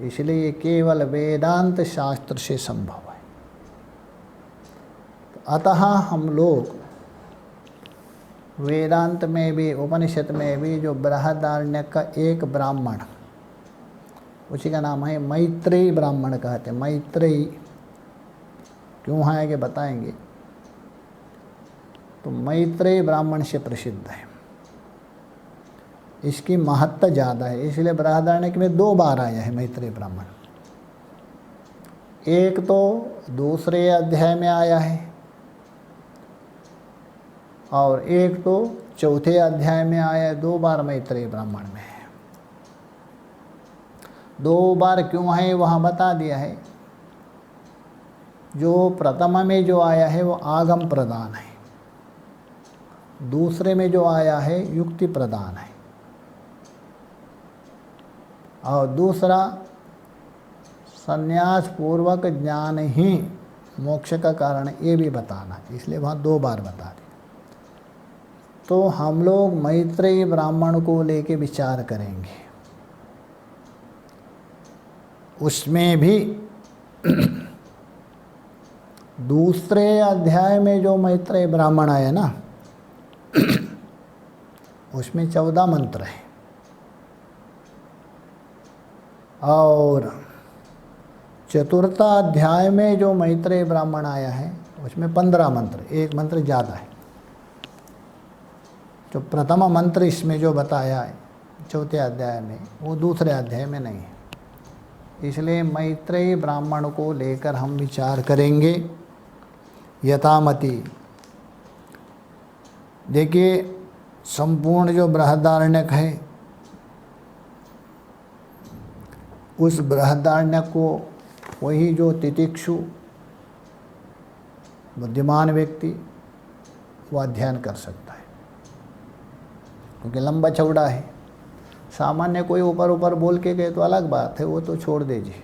इसलिए ये केवल वेदांत शास्त्र से संभव है। तो अतः हम लोग वेदांत में भी, उपनिषद में भी जो बृहदारण्यक का एक ब्राह्मण, उसी का नाम है मैत्रेयी ब्राह्मण कहते हैं। मैत्रेयी क्यों है आगे बताएंगे। तो मैत्रेयी ब्राह्मण से प्रसिद्ध है, इसकी महत्ता ज़्यादा है। इसलिए बृहदारण्यक में 2 बार आया है मैत्रेयी ब्राह्मण। एक तो दूसरे अध्याय में आया है और एक तो चौथे अध्याय में आया है। 2 बार मैत्रेयी ब्राह्मण में है। 2 बार क्यों है वहाँ बता दिया है। जो प्रथम में जो आया है वो आगम प्रदान है, दूसरे में जो आया है युक्ति प्रदान है, और दूसरा संन्यास पूर्वक ज्ञान ही मोक्ष का कारण, ये भी बताना, इसलिए वहाँ 2 बार बता दिया। तो हम लोग मैत्रेयी ब्राह्मण को लेके विचार करेंगे। उसमें भी दूसरे अध्याय में जो मैत्रेय ब्राह्मण आया ना उसमें 14 मंत्र है और चतुर्थ अध्याय में जो मैत्रेय ब्राह्मण आया है उसमें 15 मंत्र, एक मंत्र ज़्यादा है। जो प्रथम मंत्र इसमें जो बताया है चौथे अध्याय में वो दूसरे अध्याय में नहीं है। इसलिए मैत्रेय ब्राह्मण को लेकर हम विचार करेंगे यथामति। देखिए संपूर्ण जो बृहदारण्यक है उस बृहदारण्यक को वही जो तितिक्षु बुद्धिमान व्यक्ति वो अध्ययन कर सकता है, क्योंकि लंबा चौड़ा है। सामान्य कोई ऊपर ऊपर बोल के गए तो अलग बात है, वो तो छोड़ दीजिए,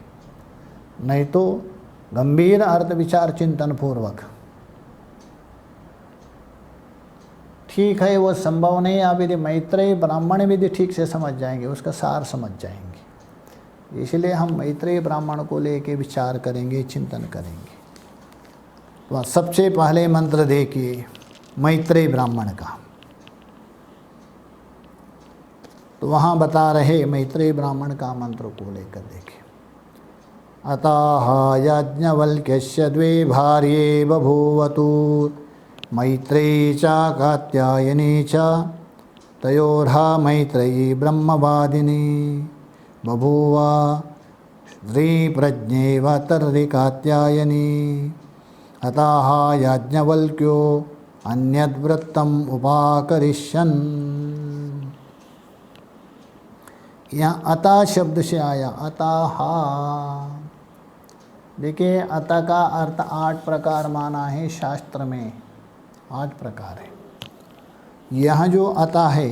नहीं तो गंभीर अर्थ विचार चिंतन पूर्वक। ठीक है वो संभव नहीं, आप यदि मैत्रेय ब्राह्मण यदि ठीक से समझ जाएंगे उसका सार समझ जाएंगे। इसलिए हम मैत्रेय ब्राह्मण को लेके विचार करेंगे, चिंतन करेंगे। तो सबसे पहले मंत्र देखिए मैत्रेय ब्राह्मण का, तो वहाँ बता रहे मैत्रेय ब्राह्मण का मंत्र को लेकर देखिए। अतः याज्ञवल्क्यस्य द्वे भार्ये बभूवतु मैत्रेयी च कात्यायनी च तयोर्हा मैत्रेयी ब्रह्मवादिनी बभूव स्त्रीप्रज्ञेव तर्हि कात्यायनी। अतः याज्ञवल्क्यो अन्यद्वृत्तम् उपाकरिष्यन्। यहाँ अतः शब्द से आया अतः। देखिए अतः का अर्थ 8 प्रकार माना है शास्त्र में, 8 प्रकार है। यहाँ जो अतः है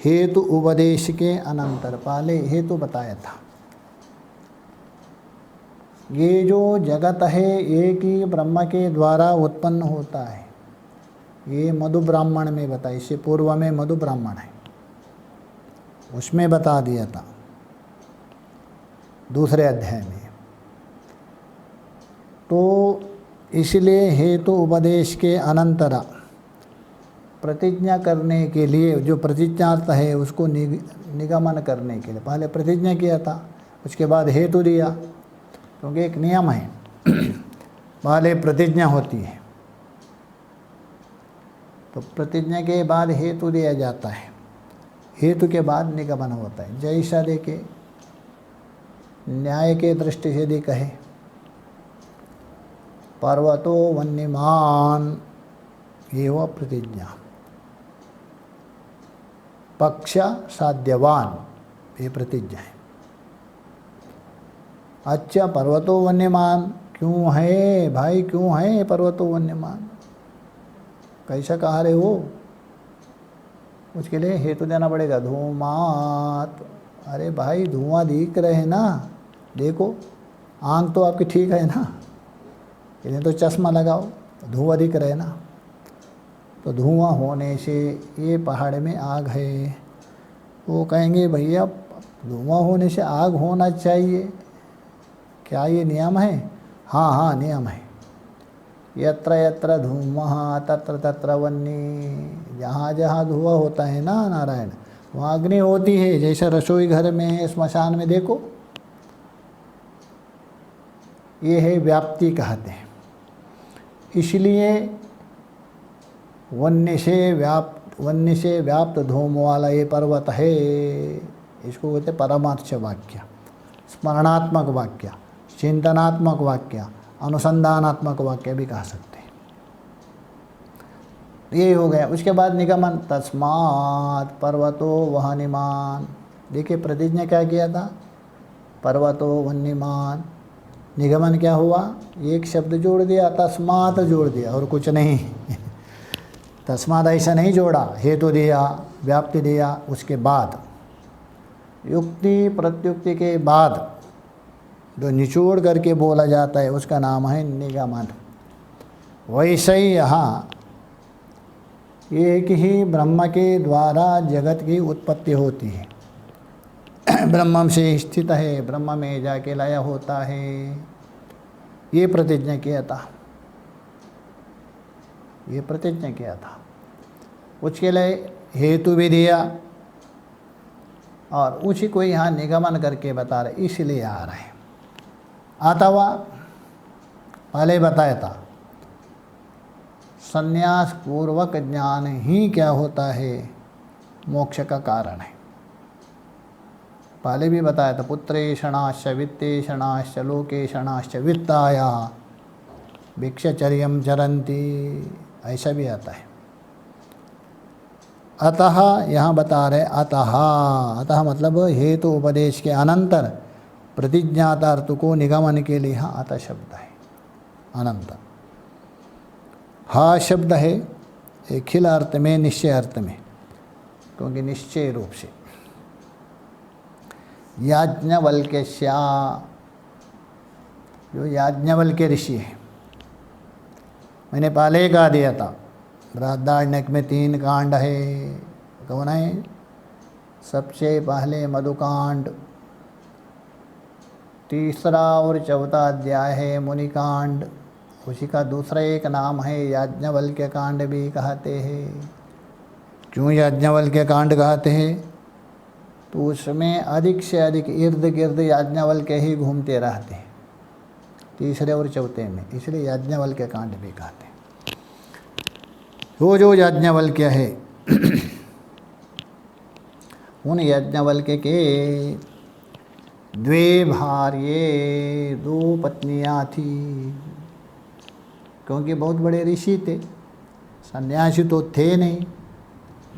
हेतु उपदेश के अनंतर, पहले हेतु बताया था। ये जो जगत है एक ही ब्रह्म के द्वारा उत्पन्न होता है, ये मधु ब्राह्मण में बताया। इससे पूर्व में मधु ब्राह्मण है उसमें बता दिया था दूसरे अध्याय में। तो इसलिए हेतु उपदेश के अनंतर प्रतिज्ञा करने के लिए, जो प्रतिज्ञार्थ है उसको निगमन करने के लिए पहले प्रतिज्ञा किया था, उसके बाद हेतु दिया, क्योंकि एक नियम है पहले प्रतिज्ञा होती है तो प्रतिज्ञा के बाद हेतु दिया जाता है, हेतु के बाद निगमन होता है। जैसा देखे न्याय के दृष्टि से यदि कहे पर्वतो वन्यमान, ये हुआ प्रतिज्ञा। पक्ष साध्यवान, ये प्रतिज्ञा है। अच्छा पर्वतो वन्यमान क्यों है भाई, क्यों है पर्वतो वन्यमान, कैसा कहा रहे हो? उसके लिए हेतु देना पड़ेगा। धूमात, अरे भाई धुआं दिख रहे हैं ना, देखो आंख तो आपकी ठीक है ना, इन्हें तो चश्मा लगाओ, धुआं दिख रहे ना। तो धुआं होने से ये पहाड़ में आग है, वो कहेंगे भैया धुआं होने से आग होना चाहिए, क्या ये नियम है? हाँ हाँ नियम है। यत्र यत्र धूमः तत्र तत्र वह्नि, जहाँ जहाँ धुआं होता है ना नारायण, वहाँ अग्नि होती है। जैसे रसोई घर में, स्मशान में देखो, ये है व्याप्ति कहते हैं। इसलिए वन्य से व्याप्त धूम वाला ये पर्वत है, इसको कहते परमार्थ वाक्य, स्मरणात्मक वाक्य, चिंतनात्मक वाक्य, अनुसंधानात्मक वाक्य भी कह सकते हैं। ये हो गया। उसके बाद निगमन, तस्मात् पर्वतो वह्निमान। देखिए प्रतिज्ञा क्या किया था, पर्वतो वह्निमान। निगमन क्या हुआ, एक शब्द जोड़ दिया, तस्मात् जोड़ दिया और कुछ नहीं तस्मात् ऐसा नहीं जोड़ा, हेतु दिया, व्याप्ति दिया, उसके बाद युक्ति प्रत्युक्ति के बाद जो निचोड़ करके बोला जाता है उसका नाम है निगमन। वैसे ही यहाँ एक ही ब्रह्म के द्वारा जगत की उत्पत्ति होती है, ब्रह्म से स्थित है, ब्रह्म में जाके लय होता है। ये प्रतिज्ञा किया था, ये प्रतिज्ञा किया था। उसके लिए हेतु भी दिया और उसी को यहाँ निगमन करके बता रहे, इसलिए आ रहे हैं। अथवा पहले बताया था संन्यास पूर्वक ज्ञान ही क्या होता है, मोक्ष का कारण है। पहले भी बताया था पुत्रेषणाश्च वित्तेषणाश्च लोकेषणाश्च वित्ताया भिक्षचर्यम चरन्ति, ऐसा भी आता है। अतः यहाँ बता रहे अतः, अतः मतलब हेतु उपदेश के अनंतर प्रतिज्ञात अर्थ को निगमन के लिए यहाँ अतः शब्द है, अनंतर। हा शब्द है एक खिल अर्थ में, निश्चय अर्थ में, क्योंकि निश्चय रूप से। याज्ञवल्क्यस्या, जो याज्ञवल्क्य ऋषि है, मैंने पहले कहा दिया था बृहदारण्यक में 3 कांड है। कौन है? सबसे पहले मधुकांड, तीसरा और चौथा अध्याय है मुनिकांड, उसी का दूसरा एक नाम है याज्ञवल्क्य कांड भी कहते हैं। क्यों याज्ञवल्क्य कांड कहते हैं? तो उसमें अधिक से अधिक इर्द गिर्द याज्ञवल्क्य ही घूमते रहते हैं, तीसरे और चौथे में, इसलिए याज्ञवल्क्य कांड भी कहते हैं। वो जो याज्ञवल्क्य है उन याज्ञवल्क्य के 2 भार्ये, 2 पत्नियाँ थी, क्योंकि बहुत बड़े ऋषि थे, सन्यासी तो थे नहीं,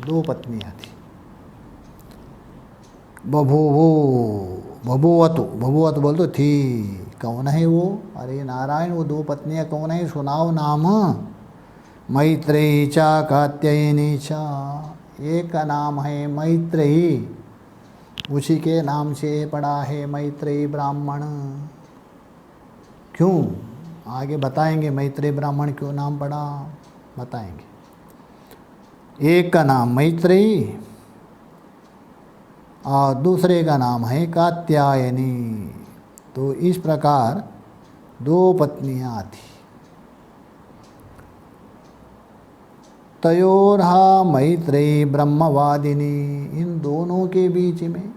2 पत्नियाँ थी। बभूवतु, बभूवतु बोल तो थी। कौन है वो? अरे नारायण, वो 2 पत्नियाँ कौन है? सुनाओ नाम। मैत्रेयी च कात्यायनी च, एक का नाम है मैत्रेयी, उसी के नाम से पड़ा है मैत्रेयी ब्राह्मण। क्यों? आगे बताएंगे मैत्रेयी ब्राह्मण क्यों नाम पड़ा, बताएंगे। एक का नाम मैत्रेयी और दूसरे का नाम है कात्यायनी। तो इस प्रकार 2 पत्नियाँ थी। तयोर्हा मैत्रेयी ब्रह्मवादिनी, इन दोनों के बीच में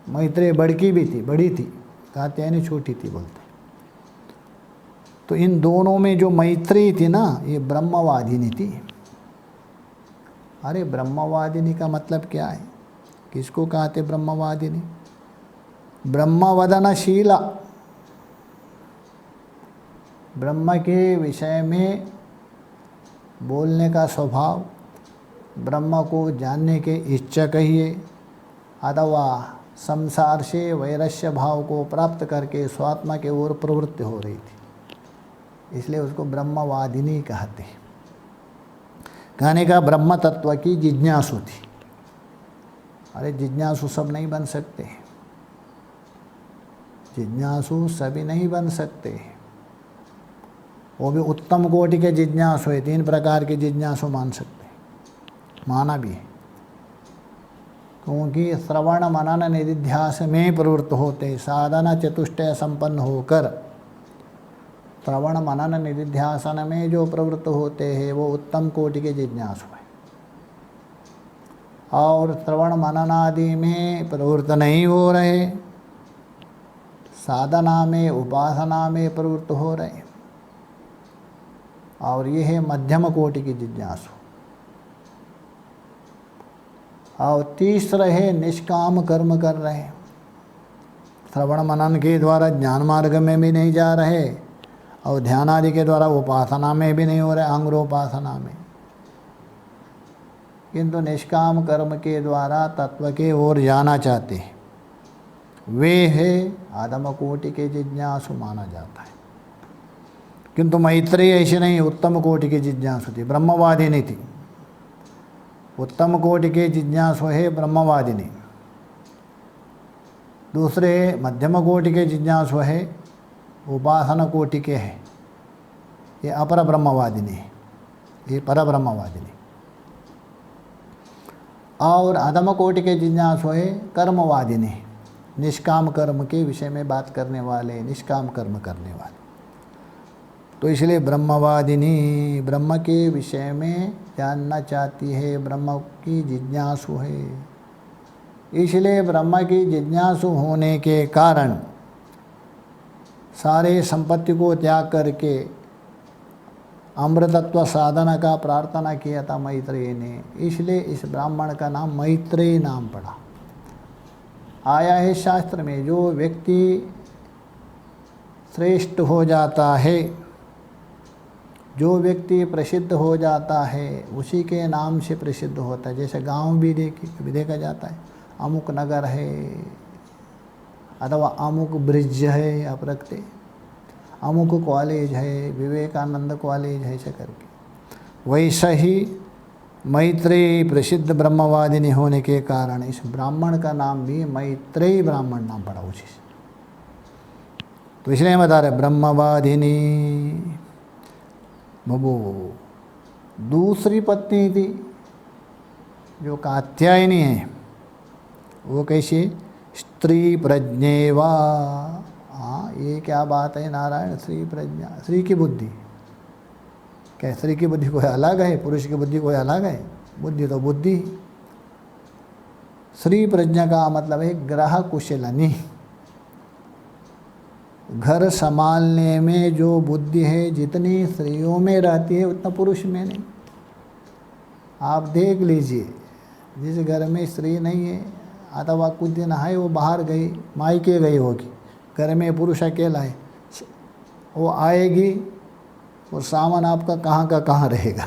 मैत्रेयी बड़की भी थी, बड़ी थी, कात्यायनी छोटी थी बोलते। तो इन दोनों में जो मैत्रेयी थी ना, ये ब्रह्मवादिनी थी। अरे ब्रह्मवादिनी का मतलब क्या है? किसको कहते ब्रह्मवादिनी? ब्रह्मवदनशीला, ब्रह्म के विषय में बोलने का स्वभाव, ब्रह्म को जानने के इच्छा कहिए, अथवा संसार से वैरस्य भाव को प्राप्त करके स्वात्मा के ओर प्रवृत्ति हो रही थी, इसलिए उसको ब्रह्मवादिनी कहते हैं। कहने का ब्रह्म तत्व की जिज्ञासु थी। अरे जिज्ञासु सब नहीं बन सकते, जिज्ञासु सभी नहीं बन सकते, वो भी उत्तम कोटि के जिज्ञासु है। 3 प्रकार के जिज्ञासु मान सकते हैं, माना भी है, क्योंकि श्रवण मनन निधिध्यास में प्रवृत्त होते, साधना चतुष्टय संपन्न होकर श्रवण मनन निधिध्यासन में जो प्रवृत्त होते हैं वो उत्तम कोटि के जिज्ञासु है। और श्रवण मनन आदि में प्रवृत्त नहीं हो रहे, साधना में उपासना में प्रवृत्त हो रहे, और ये है मध्यम कोटि की जिज्ञासु। और तीसरा है निष्काम कर्म कर रहे, श्रवण मनन के द्वारा ज्ञान मार्ग में भी नहीं जा रहे और ध्यान आदि के द्वारा उपासना में भी नहीं हो रहे, अंगोपासना में, किंतु निष्काम कर्म के द्वारा तत्व के ओर जाना चाहते हैं, वे है आदम कोटि के जिज्ञासु माना जाता है। किंतु मैत्रेयी ऐसे नहीं, उत्तम कोटि की जिज्ञासु थी, ब्रह्मवादिनी थी। उत्तम कोटि के जिज्ञासु है ब्रह्मवादिनी। दूसरे मध्यम कोटि के जिज्ञासु है, उपासना कोटि के है, ये अपर ब्रह्मवादिनी है, ये पर ब्रह्मवादिनी। और अधम कोटि के जिज्ञासु है कर्मवादिनी, निष्काम कर्म के विषय में बात करने वाले, निष्काम कर्म करने वाले। तो इसलिए ब्रह्मवादिनी ब्रह्म के विषय में जानना चाहती है, ब्रह्म की जिज्ञासु है। इसलिए ब्रह्म की जिज्ञासु होने के कारण सारे संपत्ति को त्याग करके अमृतत्व साधना का प्रार्थना किया था मैत्रेयी ने। इसलिए इस ब्राह्मण का नाम मैत्रेयी नाम पड़ा। आया है शास्त्र में, जो व्यक्ति श्रेष्ठ हो जाता है, जो व्यक्ति प्रसिद्ध हो जाता है, उसी के नाम से प्रसिद्ध होता है। जैसे गांव भी देखा जाता है, अमुक नगर है अथवा अमुक ब्रिज है, आप रखते, अमुक कॉलेज है, विवेकानंद कॉलेज है, ऐसे करके। वैसा ही मैत्रेयी प्रसिद्ध ब्रह्मवादिनी होने के कारण इस ब्राह्मण का नाम भी मैत्रेयी ब्राह्मण नाम पड़ा उसी से। तो इसलिए बता रहे ब्रह्मवादिनी। बबू दूसरी पत्नी थी जो कात्यायनी है, वो कैसी? स्त्री प्रज्ञेवा। हाँ, ये क्या बात है नारायण, स्त्री प्रज्ञा, स्त्री की बुद्धि। क्या स्त्री की बुद्धि कोई अलग है, पुरुष की बुद्धि कोई अलग है? बुद्धि तो बुद्धि। स्त्री प्रज्ञा का मतलब है ग्रह कुशलनी। घर संभालने में जो बुद्धि है, जितनी स्त्रियों में रहती है उतना पुरुष में नहीं। आप देख लीजिए, जिस घर में स्त्री नहीं है अथवा कुछ दिन है, वो बाहर गई, मायके गई होगी, घर में पुरुष अकेला है, वो आएगी और सामान आपका कहाँ का कहाँ रहेगा।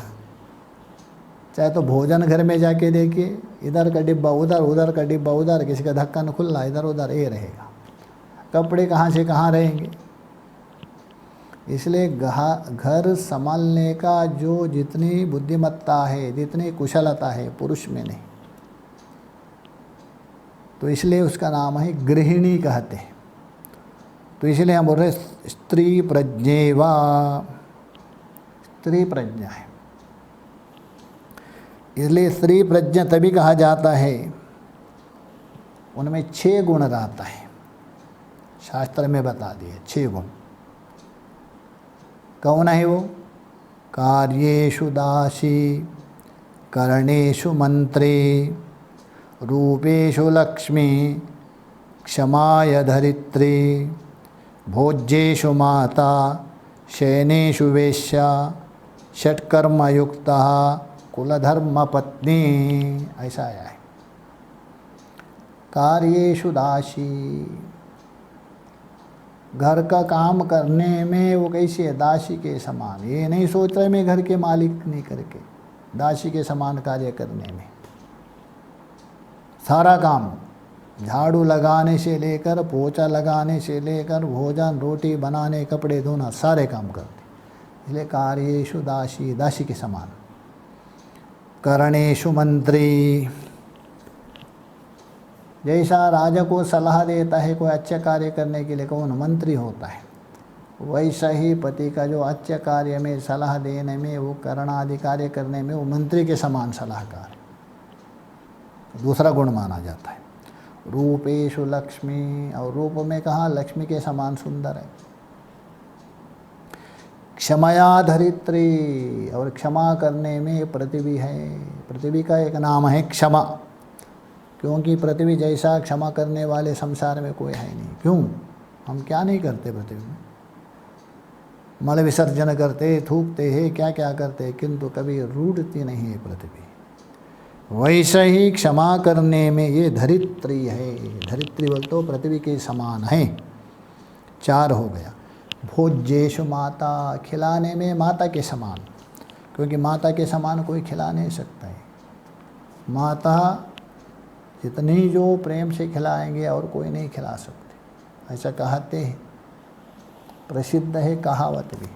चाहे तो भोजन घर में जाके देखिए, इधर का डिब्बा उधर, उधर का डिब्बा उधर, किसी का ढक्कन खुला इधर उधर, ये रहेगा। कपड़े कहाँ से कहाँ रहेंगे। इसलिए घर संभालने का जो जितनी बुद्धिमत्ता है, जितनी कुशलता है, पुरुष में नहीं। तो इसलिए उसका नाम है गृहिणी कहते हैं। तो इसलिए हम बोल रहे स्त्री प्रज्ञेवा, स्त्री प्रज्ञा है। इसलिए स्त्री प्रज्ञा तभी कहा जाता है, उनमें 6 गुण रहता है। शास्त्र में बता दिए 6 गुण। कौन है वो? कार्येषु दासी, कर्णेषु मंत्री, रूपेषु लक्ष्मी, क्षमाय धरित्री, भोज्येषु माता, शयनेषु वेश्या, षट्कर्मयुक्ता, कुलधर्म पत्नी। ऐसा आया है। कार्येषु दासी, घर का काम करने में वो कैसी है? दासी के समान। ये नहीं सोच रहे मैं घर के मालिक नहीं करके, दासी के समान कार्य करने में। सारा काम, झाड़ू लगाने से लेकर, पोछा लगाने से लेकर, भोजन रोटी बनाने, कपड़े धोना, सारे काम करते। इसलिए कार्येषु दासी, दासी के समान। कर्णेषु मंत्री, जैसा राजा को सलाह देता है कोई अच्छे कार्य करने के लिए, कौन? मंत्री होता है। वैसा ही पति का जो अच्छे कार्य में सलाह देने में, वो करणादि कार्य करने में, वो मंत्री के समान सलाहकार है। दूसरा गुण माना जाता है। रूपेषु लक्ष्मी, और रूप में कहा? लक्ष्मी के समान सुंदर है। क्षमया धरित्री, और क्षमा करने में पृथ्वी है। पृथ्वी का एक नाम है क्षमा, क्योंकि पृथ्वी जैसा क्षमा करने वाले संसार में कोई है नहीं। क्यों? हम क्या नहीं करते पृथ्वी में? मल विसर्जन करते, थूकते हैं, क्या क्या करते, किंतु कभी रूठती नहीं है पृथ्वी। वैसे ही क्षमा करने में ये धरित्री है। धरित्री बोल तो पृथ्वी के समान है। 4 हो गया। भोज्येषु माता, खिलाने में माता के समान, क्योंकि माता के समान कोई खिला नहीं सकता है। माता जितनी जो प्रेम से खिलाएंगे और कोई नहीं खिला सकते, ऐसा कहते हैं। प्रसिद्ध है कहावत भी।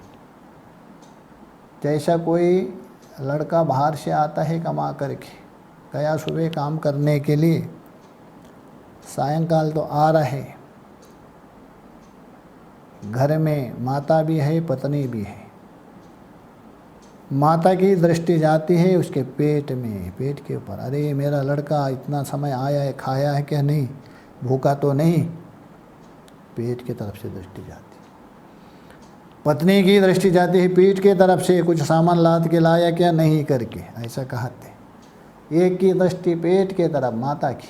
जैसा कोई लड़का बाहर से आता है कमा करके, गया सुबह काम करने के लिए, सायंकाल तो आ रहे, घर में माता भी है, पत्नी भी है। माता की दृष्टि जाती है उसके पेट में, पेट के ऊपर। अरे मेरा लड़का इतना समय आया है, खाया है क्या नहीं, भूखा तो नहीं, पेट की तरफ से दृष्टि जाती। पत्नी की दृष्टि जाती है पीठ की तरफ से, कुछ सामान लाद के लाया क्या नहीं करके, ऐसा कहते। एक की दृष्टि पेट की तरफ माता की,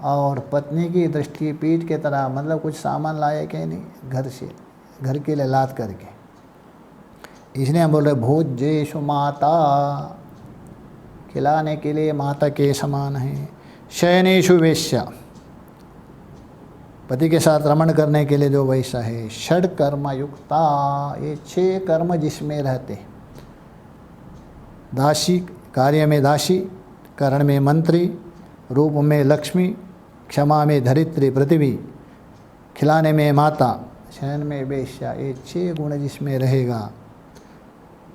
और पत्नी की दृष्टि पीठ की तरफ, मतलब कुछ सामान लाया क्या नहीं घर से, घर के लिए लाद करके। इसलिए हम बोल रहे भोज्येषु माता, खिलाने के लिए माता के समान है। शयनेषु वेश्या, पति के साथ रमण करने के लिए जो वैसा है। षड कर्म युक्ता, ये 6 कर्म जिसमें रहते। दासी, कार्य में दासी, करण में मंत्री, रूप में लक्ष्मी, क्षमा में धरित्री पृथ्वी, खिलाने में माता, शयन में वेश्या, ये 6 गुण जिसमें रहेगा।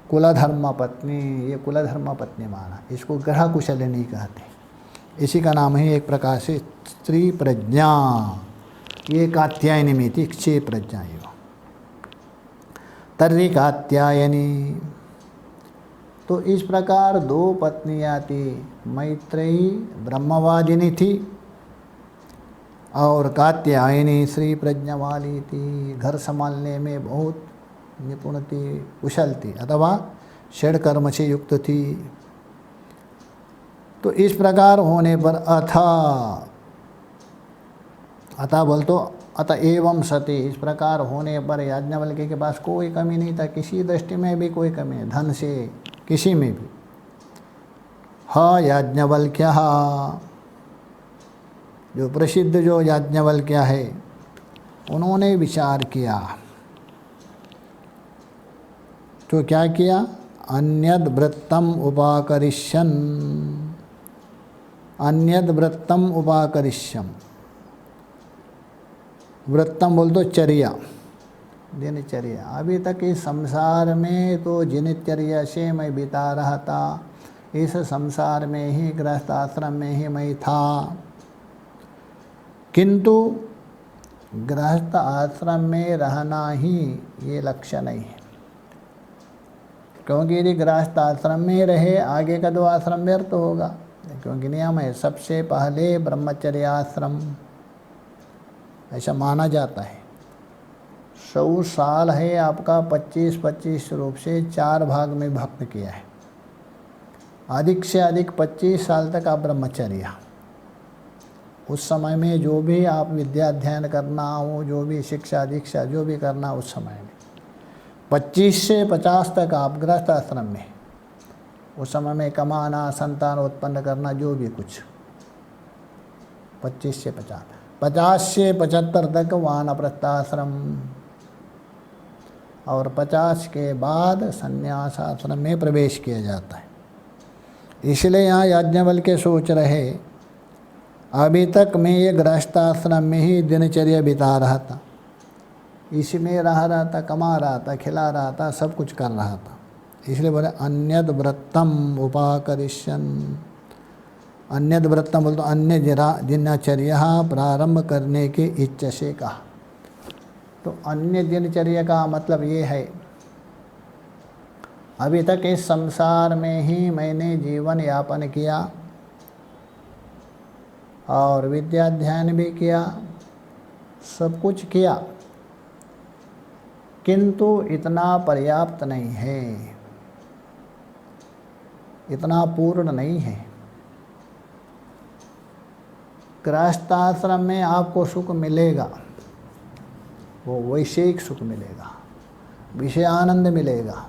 कुलधर्म पत्नी, ये कुलधर्म पत्नी माना, इसको ग्रह कुशलिनी कहते। इसी का नाम है एक प्रकार से स्त्री प्रज्ञा। ये कात्यायनी में थी 6 प्रज्ञा। तर्री कात्यायनी, तो इस प्रकार 2 पत्नियाँ थी। मैत्रेयी ब्रह्मवादिनी थी और कात्यायनी श्री प्रज्ञा वाली थी। घर संभालने में बहुत निपुण थी, कुशल थी, अथवा षड कर्म से युक्त थी। तो इस प्रकार होने पर अथा बोल तो अत एवं सती, इस प्रकार होने पर याज्ञवल्क्य के पास कोई कमी नहीं था, किसी दृष्टि में भी कोई कमी नहीं, धन से किसी में भी। हा याज्ञवल्क्य, जो प्रसिद्ध जो याज्ञवल्क्य है, उन्होंने विचार किया। तो क्या किया? अन्यद वृत्तम उपाकरिष्यन्, अन्यद वृत्तम उपाकरिष्यम। वृत्तम बोल दो चर्या, दिनचर्या। अभी तक इस संसार में तो दिनचर्या से मैं बिता रहा था, इस संसार में ही गृहस्थ आश्रम में ही मैं था। किंतु गृहस्थ आश्रम में रहना ही ये लक्ष्य नहीं है, क्योंकि यदि गृहस्थ आश्रम में रहे आगे का 2 आश्रम व्यर्थ होगा। क्योंकि नियम है सबसे पहले ब्रह्मचर्य आश्रम, ऐसा माना जाता है। 100 साल है आपका 25-25 रूप से 4 भाग में भक्त किया है। अधिक से अधिक 25 साल तक आप ब्रह्मचर्य। उस समय में जो भी आप विद्या अध्ययन करना हो, जो भी शिक्षा दीक्षा जो भी करना, उस समय में 25 से 50 तक आप गृहस्थ आश्रम में, उस समय में कमाना, संतान उत्पन्न करना, जो भी कुछ 25 से 50, 50 से 75 तक वानप्रस्थ आश्रम, और 50 के बाद संन्यास आश्रम में प्रवेश किया जाता है। इसलिए यहाँ याज्ञवल्क्य सोच रहे, अभी तक मैं ये गृहस्थ आश्रम में ही दिनचर्या बिता रहा था, इसी में रह रहा था, कमा रहा था, खिला रहा था, सब कुछ कर रहा था। इसलिए बोले अन्यद व्रतम उपाकरिष्यन्। अन्यद व्रतम बोल तो अन्य दिनचर्या प्रारंभ करने की इच्छा से कहा। तो अन्य दिनचर्या का मतलब ये है, अभी तक इस संसार में ही मैंने जीवन यापन किया और विद्याध्ययन भी किया, सब कुछ किया, किंतु इतना पर्याप्त नहीं है, इतना पूर्ण नहीं है। गृहस्थाश्रम में आपको सुख मिलेगा, वो वैषयिक सुख मिलेगा, विषय आनंद मिलेगा।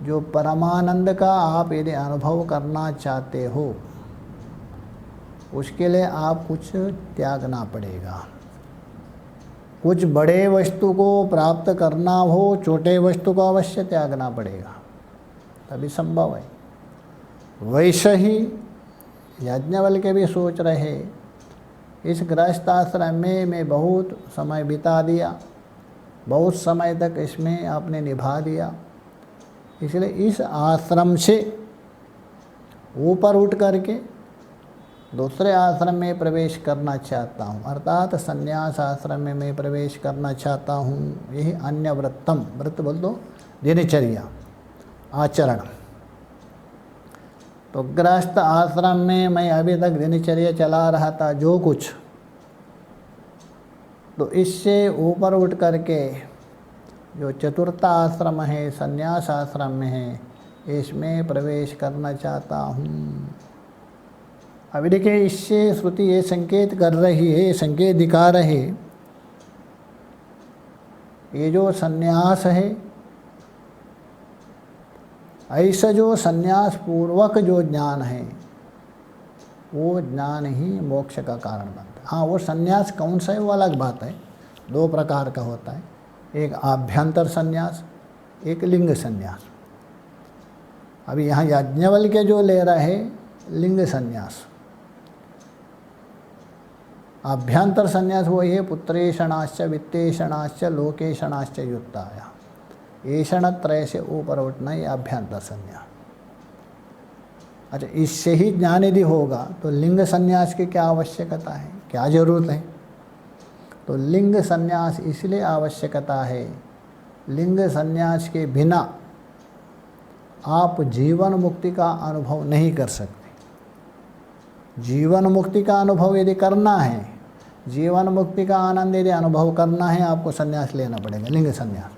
जो परमानंद का आप यदि अनुभव करना चाहते हो, उसके लिए आप कुछ त्यागना पड़ेगा। कुछ बड़े वस्तु को प्राप्त करना हो, छोटे वस्तु को अवश्य त्यागना पड़ेगा, तभी संभव है। वैसे ही याज्ञवल्क्य भी सोच रहे, इस गृहस्थाश्रम में मैं बहुत समय बिता दिया, बहुत समय तक इसमें आपने निभा दिया, इसलिए इस आश्रम से ऊपर उठ करके दूसरे आश्रम में प्रवेश करना चाहता हूँ, अर्थात संन्यास आश्रम में मैं प्रवेश करना चाहता हूँ। यही अन्य व्रतम, व्रत बोल दो दिनचर्या, आचरण। तो गृहस्थ आश्रम में मैं अभी तक दिनचर्या चला रहा था जो कुछ, तो इससे ऊपर उठ करके जो चतुर्थ आश्रम है, संन्यास आश्रम में है, इसमें प्रवेश करना चाहता हूँ। अभी देखिए, इससे श्रुति ये संकेत कर रही है, ये संकेत दिखा रहे, ये जो संन्यास है, ऐसा जो संन्यास पूर्वक जो ज्ञान है, वो ज्ञान ही मोक्ष का कारण बनता है। हाँ, वो संन्यास कौन सा है वो अलग बात है, दो प्रकार का होता है, एक आभ्यंतर संन्यास, एक लिंग संन्यास। अभी यहाँ याज्ञवल्क्य जो ले रहा है लिंग संन्यास। आभ्यंतर संन्यास वही है, पुत्रेषणाश्च वित्तेषणाश्च लोकेषणाश्च युक्ताया, ऐषण त्रय से ऊपर उठना, ये आभ्यंतर संन्यास। अच्छा, इससे ही ज्ञान यदि होगा तो लिंग संन्यास की क्या आवश्यकता है, क्या जरूरत है? तो लिंग संन्यास इसलिए आवश्यकता है, लिंग संन्यास के बिना आप जीवन मुक्ति का अनुभव नहीं कर सकते। जीवन मुक्ति का अनुभव यदि करना है, जीवन मुक्ति का आनंद यदि अनुभव करना है, आपको संन्यास लेना पड़ेगा, लिंग संन्यास।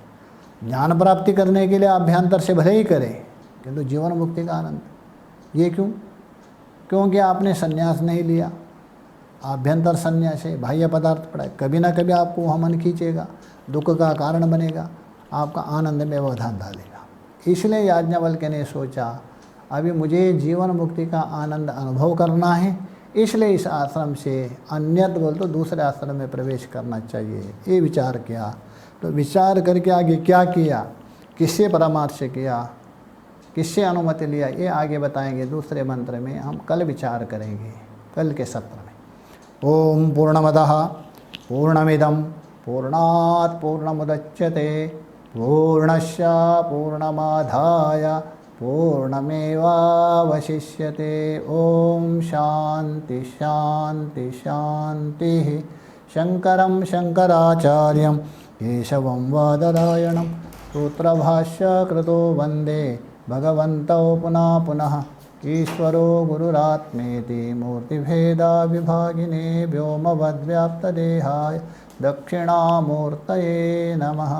ज्ञान प्राप्ति करने के लिए अभ्यंतर से भले ही करें, किंतु जीवन मुक्ति का आनंद, ये क्यों? क्योंकि आपने संन्यास नहीं लिया, आभ्यंतर संन्यास है, बाह्य पदार्थ पड़ा है, कभी ना कभी आपको वह मन खींचेगा, दुख का कारण बनेगा, आपका आनंद में व्यवधान डालेगा। इसलिए याज्ञवल्क्य ने सोचा, अभी मुझे जीवन मुक्ति का आनंद अनुभव करना है, इसलिए इस आश्रम से अन्यत्र बोल तो दूसरे आश्रम में प्रवेश करना चाहिए, ये विचार किया। तो विचार करके आगे क्या किया, किससे परामर्श किया, किससे अनुमति लिया, ये आगे बताएंगे दूसरे मंत्र में, हम कल विचार करेंगे, कल के सत्र में। ओम पूर्णमदः पूर्णमिदं पूर्णात् पूर्णमुदच्यते पूर्णस्य पूर्णमादाय पूर्णमेवावशिष्यते। ओम शांति शांति शांति। शंकरं शंकराचार्यं केशवं वादरायणं सूत्रभाष्यकृतो वन्दे भगवन्तौ पुनः पुनः। ईश्वरो गुरुरात्मेति मूर्तिभेदाविभागिने व्योमवद्व्याप्तदेहाय दक्षिणामूर्तये नमः।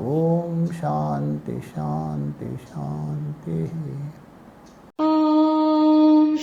ओम शांति शांति शांति। ॐ